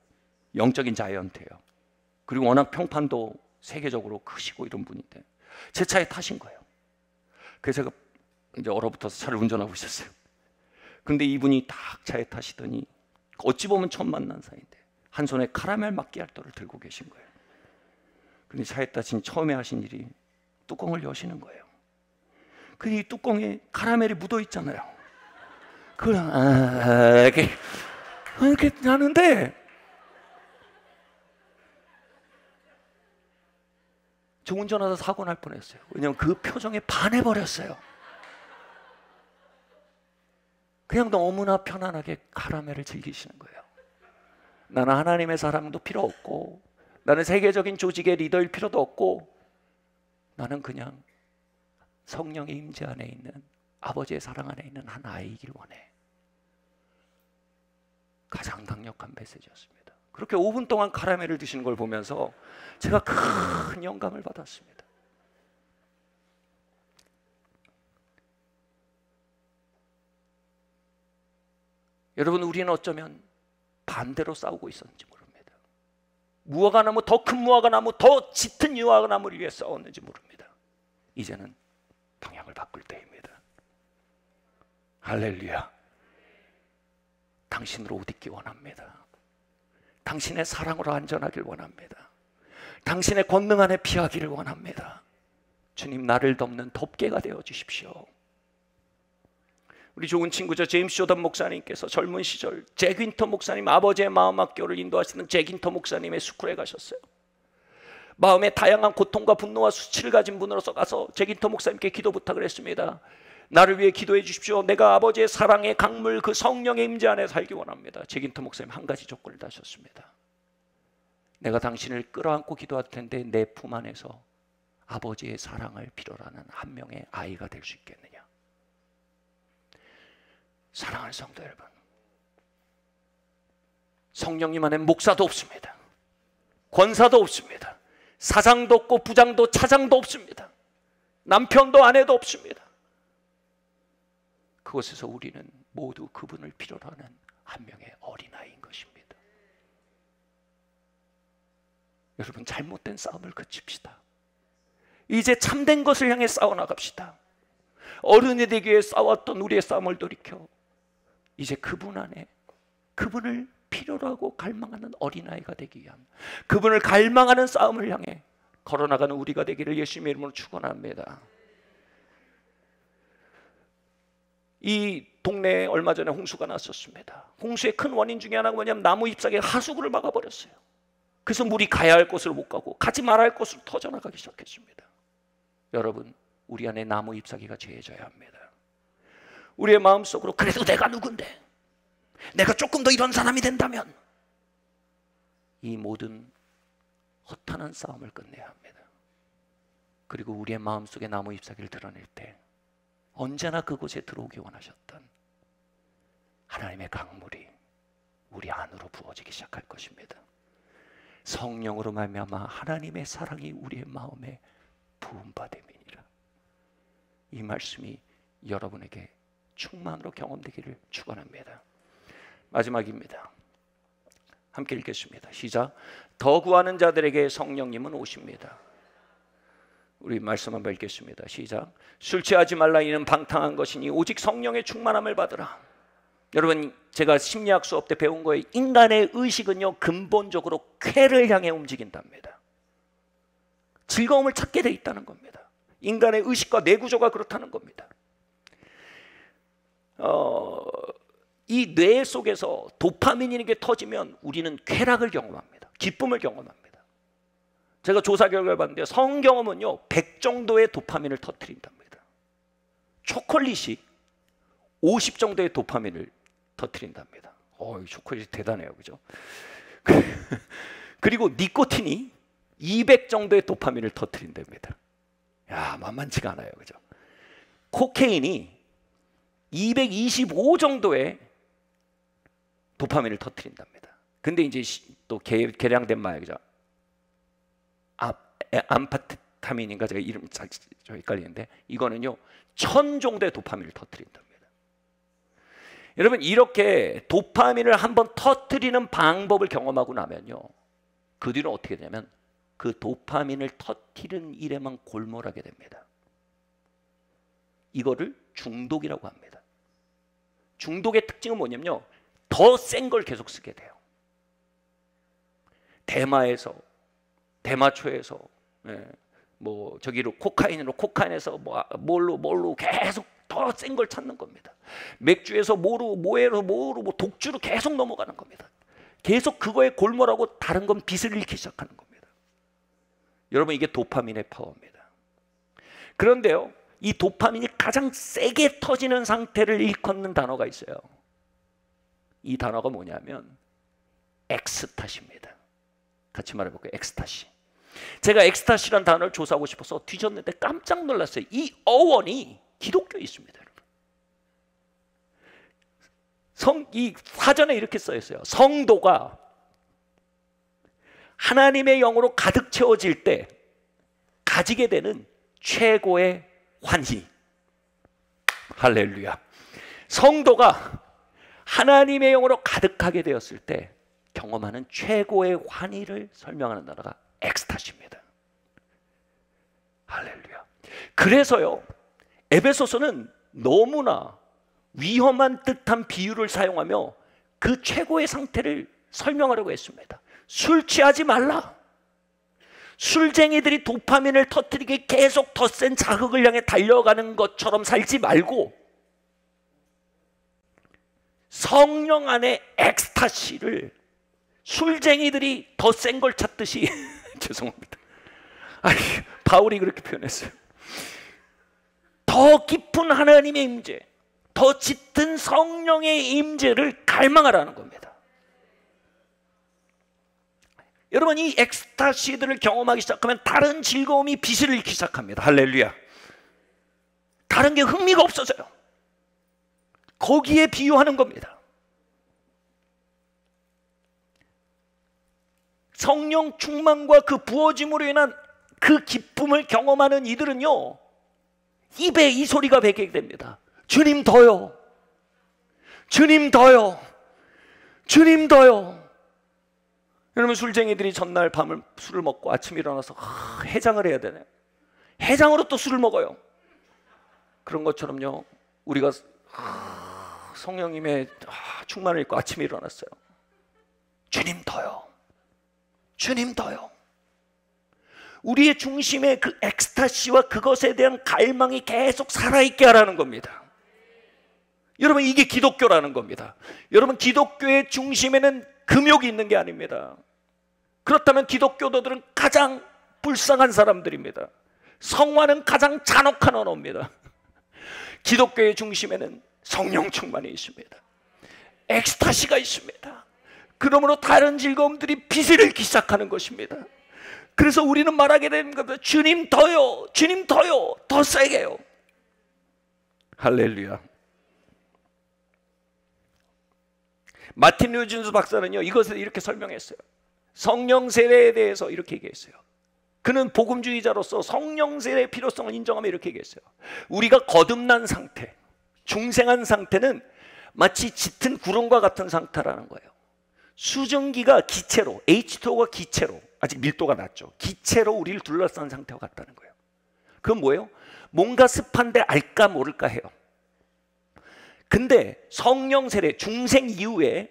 영적인 자이언트예요. 그리고 워낙 평판도 세계적으로 크시고 이런 분인데 제 차에 타신 거예요. 그래서 제가 이제 얼어붙어서 차를 운전하고 있었어요. 근데 이분이 딱 차에 타시더니 어찌 보면 처음 만난 사이인데 한 손에 카라멜 마끼아토를 들고 계신 거예요. 근데 차에 타신 처음에 하신 일이 뚜껑을 여시는 거예요. 근데 이 뚜껑에 카라멜이 묻어 있잖아요. 그걸 이렇게 하는데 저 운전하다 사고 날 뻔했어요. 왜냐면 그 표정에 반해버렸어요. 그냥 너무나 편안하게 카라멜을 즐기시는 거예요. 나는 하나님의 사랑도 필요 없고 나는 세계적인 조직의 리더일 필요도 없고 나는 그냥 성령의 임재 안에 있는 아버지의 사랑 안에 있는 한 아이이길 원해. 가장 강력한 메시지였습니다. 그렇게 5분 동안 카라멜을 드시는 걸 보면서 제가 큰 영감을 받았습니다. 여러분, 우리는 어쩌면 반대로 싸우고 있었는지 모릅니다. 무화과나무, 더 큰 무화과나무, 더 짙은 무화과나무를 위해 싸웠는지 모릅니다. 이제는 방향을 바꿀 때입니다. 할렐루야. 당신으로 옷 입기 원합니다. 당신의 사랑으로 안전하길 원합니다. 당신의 권능 안에 피하기를 원합니다. 주님, 나를 덮는 덮개가 되어 주십시오. 우리 좋은 친구죠, 제임스 조던 목사님께서 젊은 시절 잭 윈터 목사님, 아버지의 마음학교를 인도하시는 잭 윈터 목사님의 스쿨에 가셨어요. 마음에 다양한 고통과 분노와 수치를 가진 분으로서 가서 잭 윈터 목사님께 기도 부탁을 했습니다. 나를 위해 기도해 주십시오. 내가 아버지의 사랑의 강물, 그 성령의 임재 안에 살기 원합니다. 잭 윈터 목사님 한 가지 조건을 다셨습니다. 내가 당신을 끌어안고 기도할 텐데 내 품 안에서 아버지의 사랑을 필요로 하는 한 명의 아이가 될 수 있겠느냐. 사랑하는 성도 여러분, 성령님 안에 목사도 없습니다. 권사도 없습니다. 사장도 없고 부장도 차장도 없습니다. 남편도 아내도 없습니다. 그곳에서 우리는 모두 그분을 필요로 하는 한 명의 어린아이인 것입니다. 여러분, 잘못된 싸움을 그칩시다. 이제 참된 것을 향해 싸워나갑시다. 어른이 되기 위해 싸웠던 우리의 싸움을 돌이켜 이제 그분 안에, 그분을 필요로 하고 갈망하는 어린아이가 되기 위한, 그분을 갈망하는 싸움을 향해 걸어나가는 우리가 되기를 예수님의 이름으로 축원합니다. 이 동네에 얼마 전에 홍수가 났었습니다. 홍수의 큰 원인 중에 하나가 뭐냐면 나무 잎사귀가 하수구를 막아버렸어요. 그래서 물이 가야 할 곳을 못 가고 가지 말아야 할 곳으로 터져나가기 시작했습니다. 여러분, 우리 안에 나무 잎사귀가 죄져야 합니다. 우리의 마음속으로 그래도 내가 누군데, 내가 조금 더 이런 사람이 된다면, 이 모든 허탄한 싸움을 끝내야 합니다. 그리고 우리의 마음속에 나무 잎사귀를 드러낼 때 언제나 그곳에 들어오기 원하셨던 하나님의 강물이 우리 안으로 부어지기 시작할 것입니다. 성령으로 말미암아 하나님의 사랑이 우리의 마음에 부음받음이니라. 이 말씀이 여러분에게 충만으로 경험되기를 축원합니다. 마지막입니다. 함께 읽겠습니다. 시작. 더 구하는 자들에게 성령님은 오십니다. 우리 말씀 한번 읽겠습니다. 시작. 술 취하지 말라, 이는 방탕한 것이니 오직 성령의 충만함을 받으라. 여러분, 제가 심리학 수업 때 배운 거예요. 인간의 의식은요, 근본적으로 쾌를 향해 움직인답니다. 즐거움을 찾게 돼 있다는 겁니다. 인간의 의식과 뇌구조가 그렇다는 겁니다. 이 뇌 속에서 도파민이라는 게 터지면 우리는 쾌락을 경험합니다. 기쁨을 경험합니다. 제가 조사 결과를 봤는데 성경험은요 100 정도의 도파민을 터뜨린답니다. 초콜릿이 50 정도의 도파민을 터뜨린답니다. 초콜릿이 대단해요, 그죠? 그리고 니코틴이 200 정도의 도파민을 터뜨린답니다. 야, 만만치가 않아요, 그죠? 코케인이 225 정도의 도파민을 터뜨린답니다. 근데 이제 또 개량된 마약이죠. 암파타민인가, 제가 이름 잘 헷갈리는데 이거는요 1000 정도의 도파민을 터뜨린답니다. 여러분, 이렇게 도파민을 한번 터뜨리는 방법을 경험하고 나면요 그 뒤로 어떻게 되냐면 그 도파민을 터뜨리는 일에만 골몰하게 됩니다. 이거를 중독이라고 합니다. 중독의 특징은 뭐냐면요 더 센 걸 계속 쓰게 돼요. 대마초에서 뭐 저기로 코카인에서 뭘로 계속 더 센 걸 찾는 겁니다. 맥주에서 모에서 뭐 독주로 계속 넘어가는 겁니다. 계속 그거에 골몰하고 다른 건 빛을 잃기 시작하는 겁니다. 여러분, 이게 도파민의 파워입니다. 그런데요 이 도파민이 가장 세게 터지는 상태를 일컫는 단어가 있어요. 이 단어가 뭐냐면 엑스타시입니다. 같이 말해볼게요. 엑스타시. 제가 엑스타시라는 단어를 조사하고 싶어서 뒤졌는데 깜짝 놀랐어요. 이 어원이 기독교에 있습니다. 이 사전에 이렇게 써 있어요. 성도가 하나님의 영으로 가득 채워질 때 가지게 되는 최고의 환희. 할렐루야. 성도가 하나님의 영으로 가득하게 되었을 때 경험하는 최고의 환희를 설명하는 단어가 엑스타시입니다. 할렐루야. 그래서요 에베소서는 너무나 위험한 듯한 비유를 사용하며 그 최고의 상태를 설명하려고 했습니다. 술 취하지 말라. 술쟁이들이 도파민을 터뜨리게 계속 더 센 자극을 향해 달려가는 것처럼 살지 말고 성령 안에 엑스타시를 술쟁이들이 더 센 걸 찾듯이 죄송합니다. 바울이 그렇게 표현했어요. 더 깊은 하나님의 임재, 더 짙은 성령의 임재를 갈망하라는 겁니다. 여러분, 이 엑스타시들을 경험하기 시작하면 다른 즐거움이 빛을 잃기 시작합니다. 할렐루야. 다른 게 흥미가 없어져요. 거기에 비유하는 겁니다. 성령 충만과 그 부어짐으로 인한 그 기쁨을 경험하는 이들은요 입에 이 소리가 배게 됩니다. 주님 더요. 주님 더요. 주님 더요. 여러분, 술쟁이들이 전날 밤을 술을 먹고 아침에 일어나서 해장을 해야 되네. 해장으로 또 술을 먹어요. 그런 것처럼요 우리가 성령님의 충만을 입고 아침에 일어났어요. 주님 더요. 주님 더요. 우리의 중심에 그 엑스타시와 그것에 대한 갈망이 계속 살아있게 하라는 겁니다. 여러분, 이게 기독교라는 겁니다. 여러분, 기독교의 중심에는 금욕이 있는 게 아닙니다. 그렇다면 기독교도들은 가장 불쌍한 사람들입니다. 성화는 가장 잔혹한 언어입니다. 기독교의 중심에는 성령 충만이 있습니다. 엑스타시가 있습니다. 그러므로 다른 즐거움들이 빛을 잃기 시작하는 것입니다. 그래서 우리는 말하게 되는 겁니다. 주님 더요. 주님 더요. 더 세게요. 할렐루야. 마틴 루이준스 박사는요 이것을 이렇게 설명했어요. 성령 세례에 대해서 이렇게 얘기했어요. 그는 복음주의자로서 성령 세례의 필요성을 인정하며 이렇게 얘기했어요. 우리가 거듭난 상태, 중생한 상태는 마치 짙은 구름과 같은 상태라는 거예요. 수증기가 기체로, H2O가 기체로, 아직 밀도가 낮죠. 기체로 우리를 둘러싼 상태와 같다는 거예요. 그건 뭐예요? 뭔가 습한데 알까 모를까 해요. 근데 성령 세례, 중생 이후에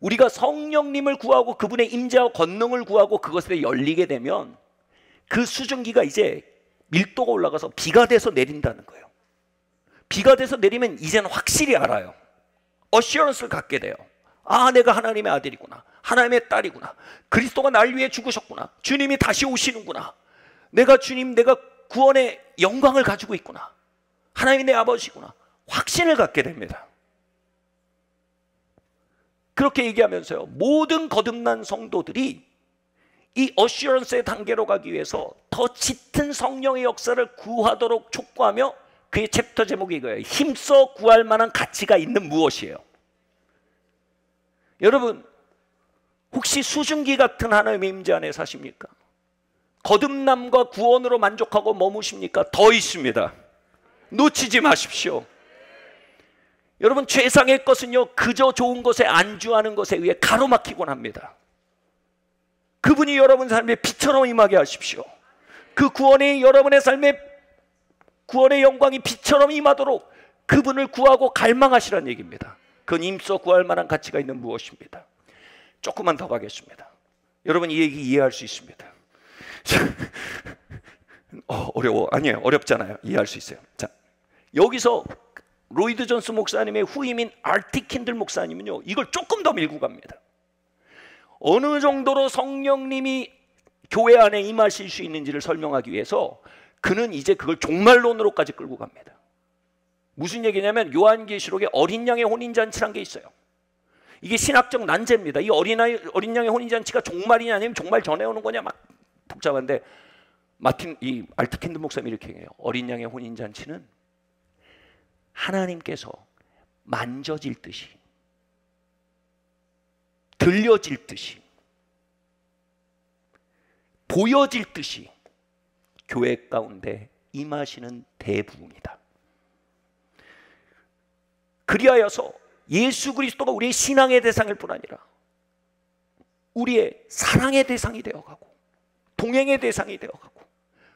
우리가 성령님을 구하고 그분의 임재와 권능을 구하고 그것에 열리게 되면 그 수증기가 이제 밀도가 올라가서 비가 돼서 내린다는 거예요. 비가 돼서 내리면 이제는 확실히 알아요. 어시어런스를 갖게 돼요. 아, 내가 하나님의 아들이구나. 하나님의 딸이구나. 그리스도가 날 위해 죽으셨구나. 주님이 다시 오시는구나. 내가 구원의 영광을 가지고 있구나. 하나님이 내 아버지구나. 확신을 갖게 됩니다. 그렇게 얘기하면서요, 모든 거듭난 성도들이 이 어슈런스의 단계로 가기 위해서 더 짙은 성령의 역사를 구하도록 촉구하며, 그의 챕터 제목이 이거예요. 힘써 구할 만한 가치가 있는 무엇이에요? 여러분, 혹시 수증기 같은 하나님의 임재 안에 사십니까? 거듭남과 구원으로 만족하고 머무십니까? 더 있습니다. 놓치지 마십시오. 여러분, 최상의 것은요, 그저 좋은 것에 안주하는 것에 의해 가로막히곤 합니다. 그분이 여러분 삶에 빛처럼 임하게 하십시오. 그 구원이 여러분의 삶에, 구원의 영광이 빛처럼 임하도록 그분을 구하고 갈망하시라는 얘기입니다. 그건 힘써 구할 만한 가치가 있는 무엇입니다. 조금만 더 가겠습니다. 여러분, 이 얘기 이해할 수 있습니다. 어려워. 아니에요, 어렵잖아요. 이해할 수 있어요. 자, 여기서 로이드 존스 목사님의 후임인 알티 킨들 목사님은요, 이걸 조금 더 밀고 갑니다. 어느 정도로 성령님이 교회 안에 임하실 수 있는지를 설명하기 위해서 그는 이제 그걸 종말론으로까지 끌고 갑니다. 무슨 얘기냐면, 요한계시록에 어린 양의 혼인잔치란 게 있어요. 이게 신학적 난제입니다. 이 어린 양의 혼인잔치가 종말이냐 아니면 종말 전에 오는 거냐, 막 복잡한데, 이 알트 킨들 목사님이 이렇게 얘기해요. 어린 양의 혼인잔치는 하나님께서 만져질 듯이, 들려질 듯이, 보여질 듯이 교회 가운데 임하시는 대부흥이다. 그리하여서 예수 그리스도가 우리의 신앙의 대상일 뿐 아니라 우리의 사랑의 대상이 되어가고 동행의 대상이 되어가고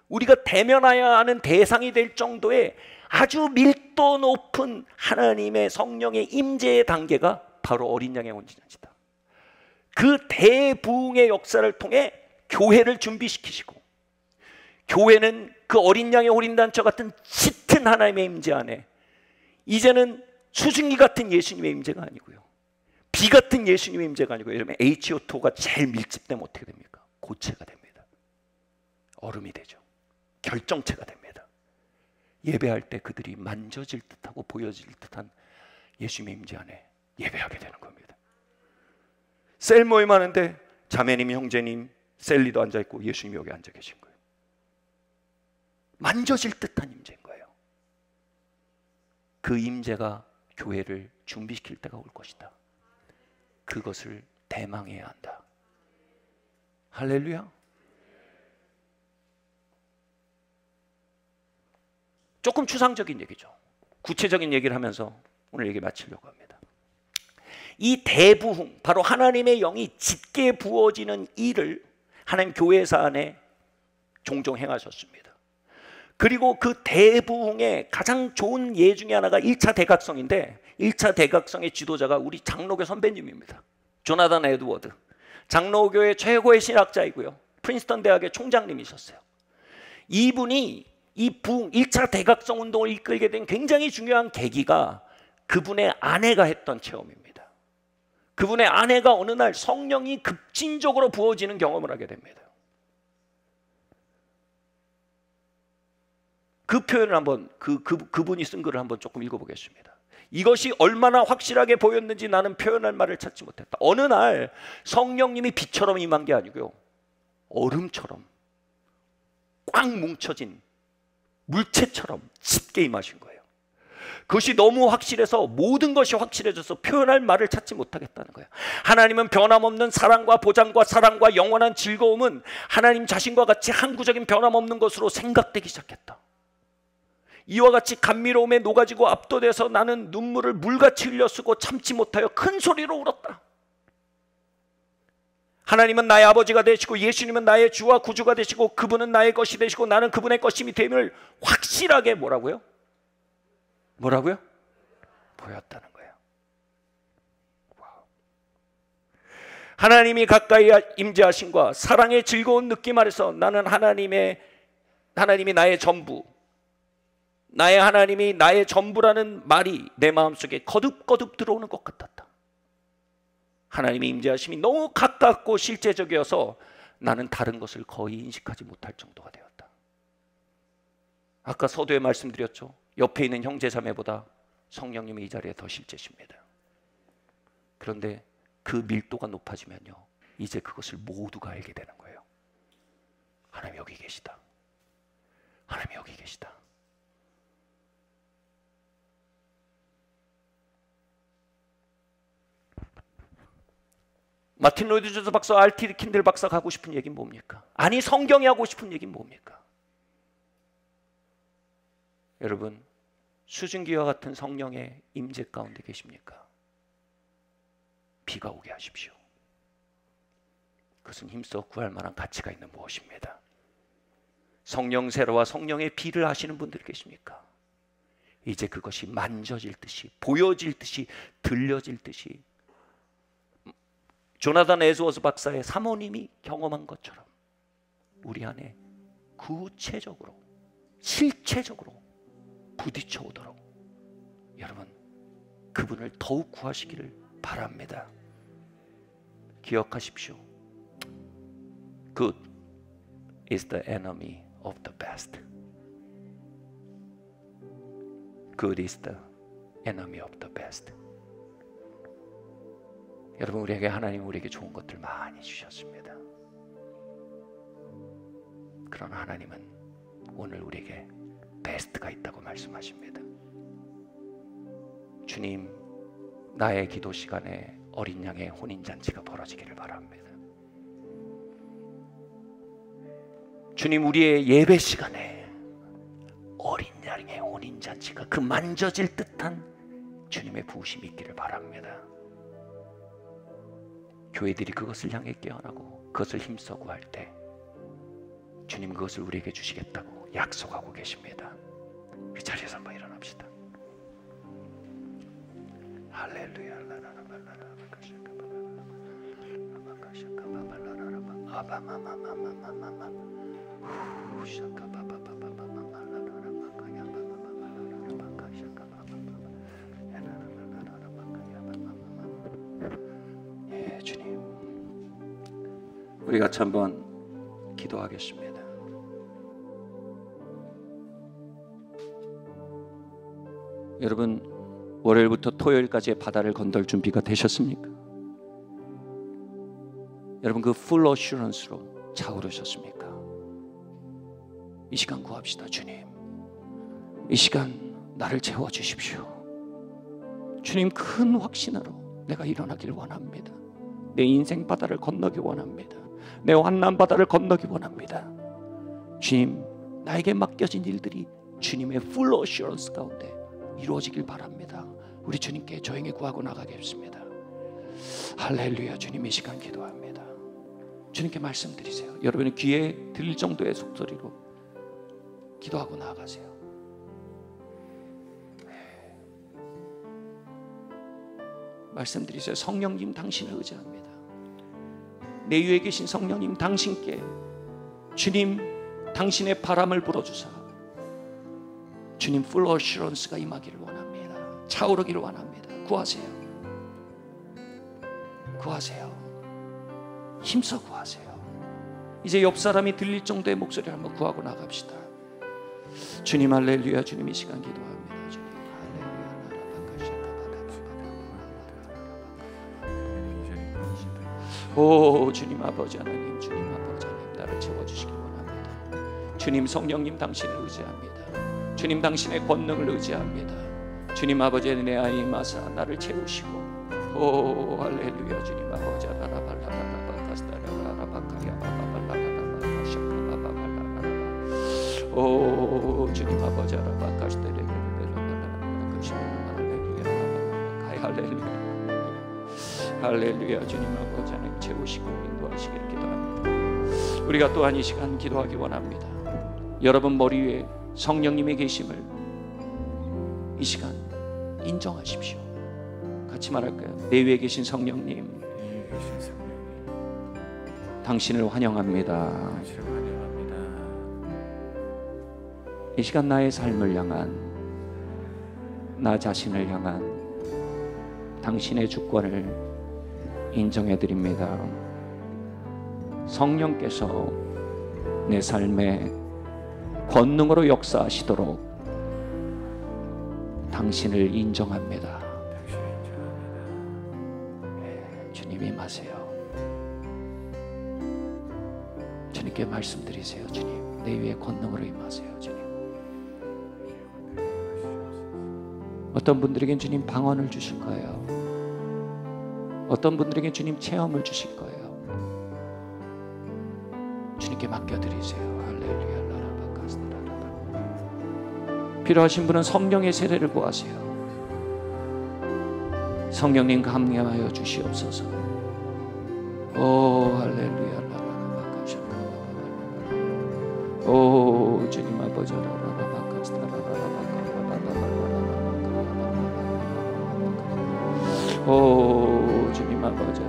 우리가 대면하여야 하는 대상이 될 정도의 아주 밀도 높은 하나님의 성령의 임재의 단계가 바로 어린 양의 혼인잔치다. 그 대부흥의 역사를 통해 교회를 준비시키시고, 교회는 그 어린 양의 혼인잔치 같은 짙은 하나님의 임재 안에 이제는 수증기 같은 예수님의 임재가 아니고요, 비 같은 예수님의 임재가 아니고요, 여러분, H2O가 제일 밀집되면 어떻게 됩니까? 고체가 됩니다. 얼음이 되죠. 결정체가 됩니다. 예배할 때 그들이 만져질 듯하고 보여질 듯한 예수님의 임재 안에 예배하게 되는 겁니다. 셀 모임하는데 자매님, 형제님, 셀리도 앉아있고 예수님이 여기 앉아 계신 거예요. 만져질 듯한 임재인 거예요. 그 임재가 교회를 준비시킬 때가 올 것이다. 그것을 대망해야 한다. 할렐루야. 조금 추상적인 얘기죠. 구체적인 얘기를 하면서 오늘 얘기 마치려고 합니다. 이 대부흥, 바로 하나님의 영이 짙게 부어지는 일을 하나님 교회사 안에 종종 행하셨습니다. 그리고 그 대부흥의 가장 좋은 예 중에 하나가 1차 대각성인데, 1차 대각성의 지도자가 우리 장로교 선배님입니다. 조나단 에드워드. 장로교의 최고의 신학자이고요, 프린스턴 대학의 총장님이셨어요. 이분이 이 부흥 1차 대각성 운동을 이끌게 된 굉장히 중요한 계기가 그분의 아내가 했던 체험입니다. 그분의 아내가 어느 날 성령이 급진적으로 부어지는 경험을 하게 됩니다. 그 표현을 한번 그분이 쓴 글을 한번 조금 읽어보겠습니다. 이것이 얼마나 확실하게 보였는지 나는 표현할 말을 찾지 못했다. 어느 날 성령님이 빛처럼 임한 게 아니고요, 얼음처럼 꽉 뭉쳐진 물체처럼 짙게 임하신 거예요. 그것이 너무 확실해서 모든 것이 확실해져서 표현할 말을 찾지 못하겠다는 거예요. 하나님은 변함없는 사랑과 보장과 사랑과 영원한 즐거움은 하나님 자신과 같이 항구적인 변함없는 것으로 생각되기 시작했다. 이와 같이 감미로움에 녹아지고 압도돼서 나는 눈물을 물같이 흘려 쓰고 참지 못하여 큰 소리로 울었다. 하나님은 나의 아버지가 되시고 예수님은 나의 주와 구주가 되시고 그분은 나의 것이 되시고 나는 그분의 것임이 됨을 확실하게 뭐라고요? 보였다는 거예요. 와우. 하나님이 가까이 임재하심과 사랑의 즐거운 느낌 아래서 나는 하나님이 나의 전부, 나의 하나님이 나의 전부라는 말이 내 마음속에 거듭거듭 들어오는 것 같았다. 하나님의 임재하심이 너무 가깝고 실제적이어서 나는 다른 것을 거의 인식하지 못할 정도가 되었다. 아까 서두에 말씀드렸죠. 옆에 있는 형제 자매보다 성령님이 이 자리에 더 실제십니다. 그런데 그 밀도가 높아지면요, 이제 그것을 모두가 알게 되는 거예요. 하나님 여기 계시다. 하나님 여기 계시다. 마틴 로이드 존스 박사, R.T. 킨들 박사가 하고 싶은 얘기는 뭡니까? 아니, 성경이 하고 싶은 얘기는 뭡니까? 여러분, 수증기와 같은 성령의 임재 가운데 계십니까? 비가 오게 하십시오. 그것은 힘써 구할 만한 가치가 있는 무엇입니다. 성령 세례와 성령의 비를 하시는 분들 계십니까? 이제 그것이 만져질 듯이, 보여질 듯이, 들려질 듯이 조나단 에즈워스 박사의 사모님이 경험한 것처럼 우리 안에 구체적으로, 실체적으로 부딪혀 오도록 여러분, 그분을 더욱 구하시기를 바랍니다. 기억하십시오. Good is the enemy of the best. Good is the enemy of the best. 여러분, 하나님 우리에게 좋은 것들 많이 주셨습니다. 그러나 하나님은 오늘 우리에게 베스트가 있다고 말씀하십니다. 주님, 나의 기도 시간에 어린 양의 혼인잔치가 벌어지기를 바랍니다. 주님, 우리의 예배 시간에 어린 양의 혼인잔치가, 그 만져질 듯한 주님의 부으심이 있기를 바랍니다. 교회들이 그것을 향해 깨어나고 그것을 힘써 구할 때 주님 그것을 우리에게 주시겠다고 약속하고 계십니다. 그 자리에서 한번 일어납시다. 할렐루야. 예, 주님, 우리 같이 한번 기도하겠습니다. 여러분, 월요일부터 토요일까지의 바다를 건널 준비가 되셨습니까? 여러분, 그 full assurance로 차오르셨습니까? 이 시간 구합시다. 주님, 이 시간 나를 채워주십시오. 주님, 큰 확신으로 내가 일어나길 원합니다. 내 인생 바다를 건너기 원합니다. 내 환난 바다를 건너기 원합니다. 주님, 나에게 맡겨진 일들이 주님의 full assurance 가운데 이루어지길 바랍니다. 우리 주님께 조용히 구하고 나가겠습니다. 할렐루야. 주님, 이 시간 기도합니다. 주님께 말씀드리세요. 여러분의 귀에 들릴 정도의 속소리로 기도하고 나아가세요. 말씀드리세요. 성령님, 당신을 의지합니다. 내 위에 계신 성령님, 당신께 주님, 당신의 바람을 불어주사 주님 full assurance가 임하기를 원합니다. 차오르기를 원합니다. 구하세요. 구하세요. 힘써 구하세요. 이제 옆 사람이 들릴 정도의 목소리를 한번 구하고 나갑시다. 주님, 할렐루야. 주님, 이 시간 기도합니다. 주님, 할렐루야. 오 주님 아버지 하나님, 주님 아버지 하나님, 나를 채워주시기 원합니다. 주님, 성령님, 당신을 의지합니다. 주님, 당신의 권능을 의지합니다. 주님 아버지, 내 안에 임하사 나를 채우시고, 오 할렐루야. 주님 아버지 오 주님 아버지 할렐루야. 주님 아버지 하나님 채우시고 인도하시기를 기도합니다. 우리가 또한 이 시간 기도하기 원합니다. 여러분 머리 위에 성령님의 계심을 이 시간 인정하십시오. 같이 말할까요? 내 위에 계신 성령님, 당신을 환영합니다. 이 시간 나의 삶을 향한, 나 자신을 향한 당신의 주권을 인정해 드립니다. 성령께서 내 삶에 권능으로 역사하시도록 당신을 인정합니다. 주님 임하세요. 주님께 말씀드리세요. 주님, 내 위에 권능으로 임하세요. 주님. 어떤 분들에겐 주님 방언을 주실 거예요. 어떤 분들에겐 주님 체험을 주실 거예요. 주님께 맡겨드리세요. 할렐루야. 필요하신 분은 성령의 세례를 구하세요. 성령님 감리하여 주시옵소서. 오 할렐루야. 오 주님 아버지. 오 주님 아버지.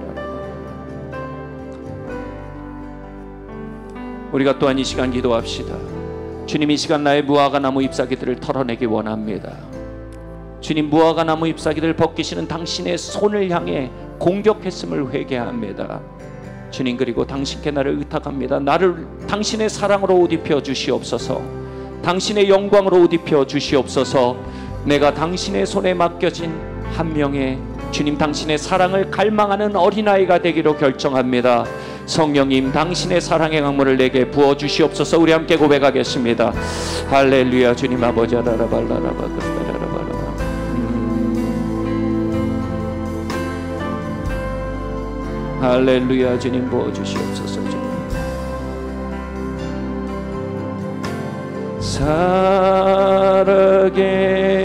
우리가 또한 이 시간 기도합시다. 주님, 이 시간 나의 무화과 나무 잎사귀들을 털어내기 원합니다. 주님, 무화과 나무 잎사귀들 벗기시는 당신의 손을 향해 공격했음을 회개합니다. 주님, 그리고 당신께 나를 의탁합니다. 나를 당신의 사랑으로 옷 입혀 주시옵소서. 당신의 영광으로 옷 입혀 주시옵소서. 내가 당신의 손에 맡겨진 한 명의 주님, 당신의 사랑을 갈망하는 어린아이가 되기로 결정합니다. 성령님, 당신의 사랑의 강물을 내게 부어주시옵소서. 우리 함께 고백하겠습니다. 할렐루야. 주님 아버지. 할렐루야. 주님 부어주시옵소서. 주님.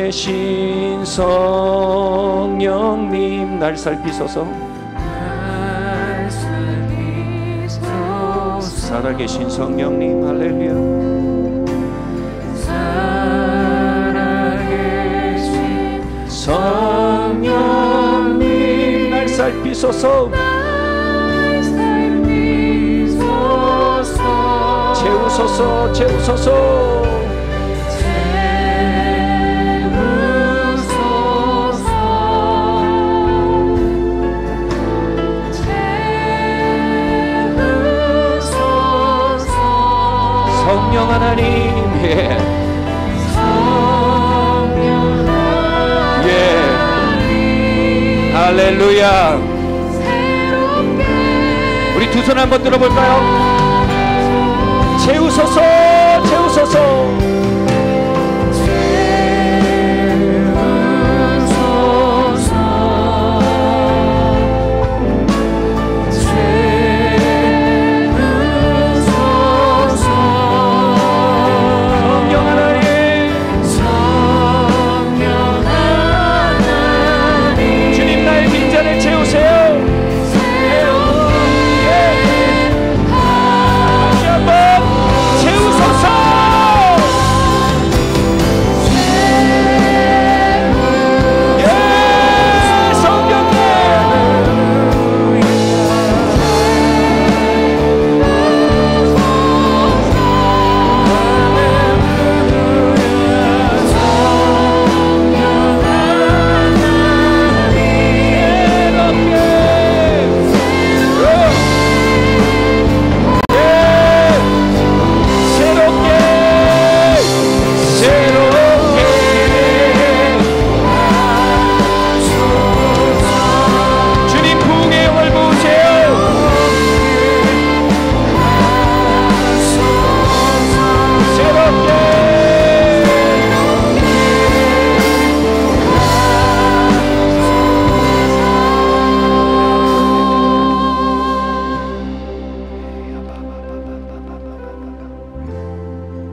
살아계신 성령님, 날 살피소서. 살아계신 성령님, 할렐루야. 살아계신 성령님, 날 살피소서. 채우소서. 채우소서. 성령 하나님, 할렐루야. 우리 두 손 한번 들어볼까요? 채우소서. 채우소서.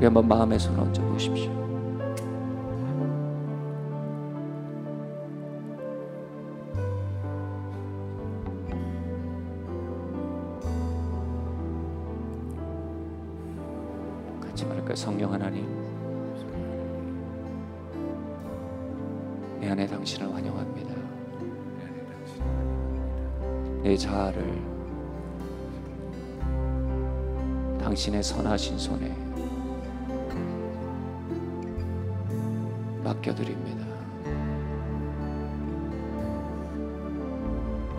한번 마음에 손 얹어 보십시오. 같이 말할까요? 성령 하나님, 내 안에 당신을 환영합니다. 내 자아를 당신의 선하신 손에 맡겨드립니다.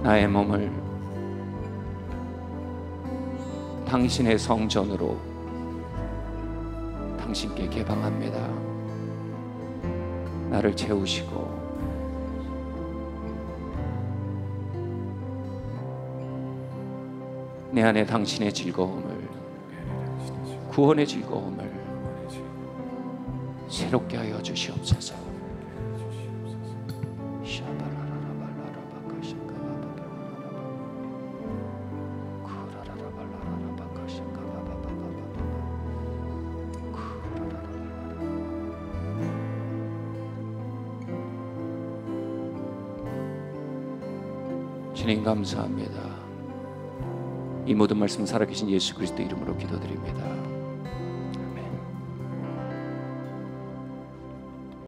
나의 몸을 당신의 성전으로 당신께 개방합니다. 나를 채우시고 내 안에 당신의 즐거움을, 구원의 즐거움을 새롭게 하여 주시옵소서. 주님 감사합니다. 이 모든 말씀 살아계신 예수 그리스도 이름으로 기도드립니다.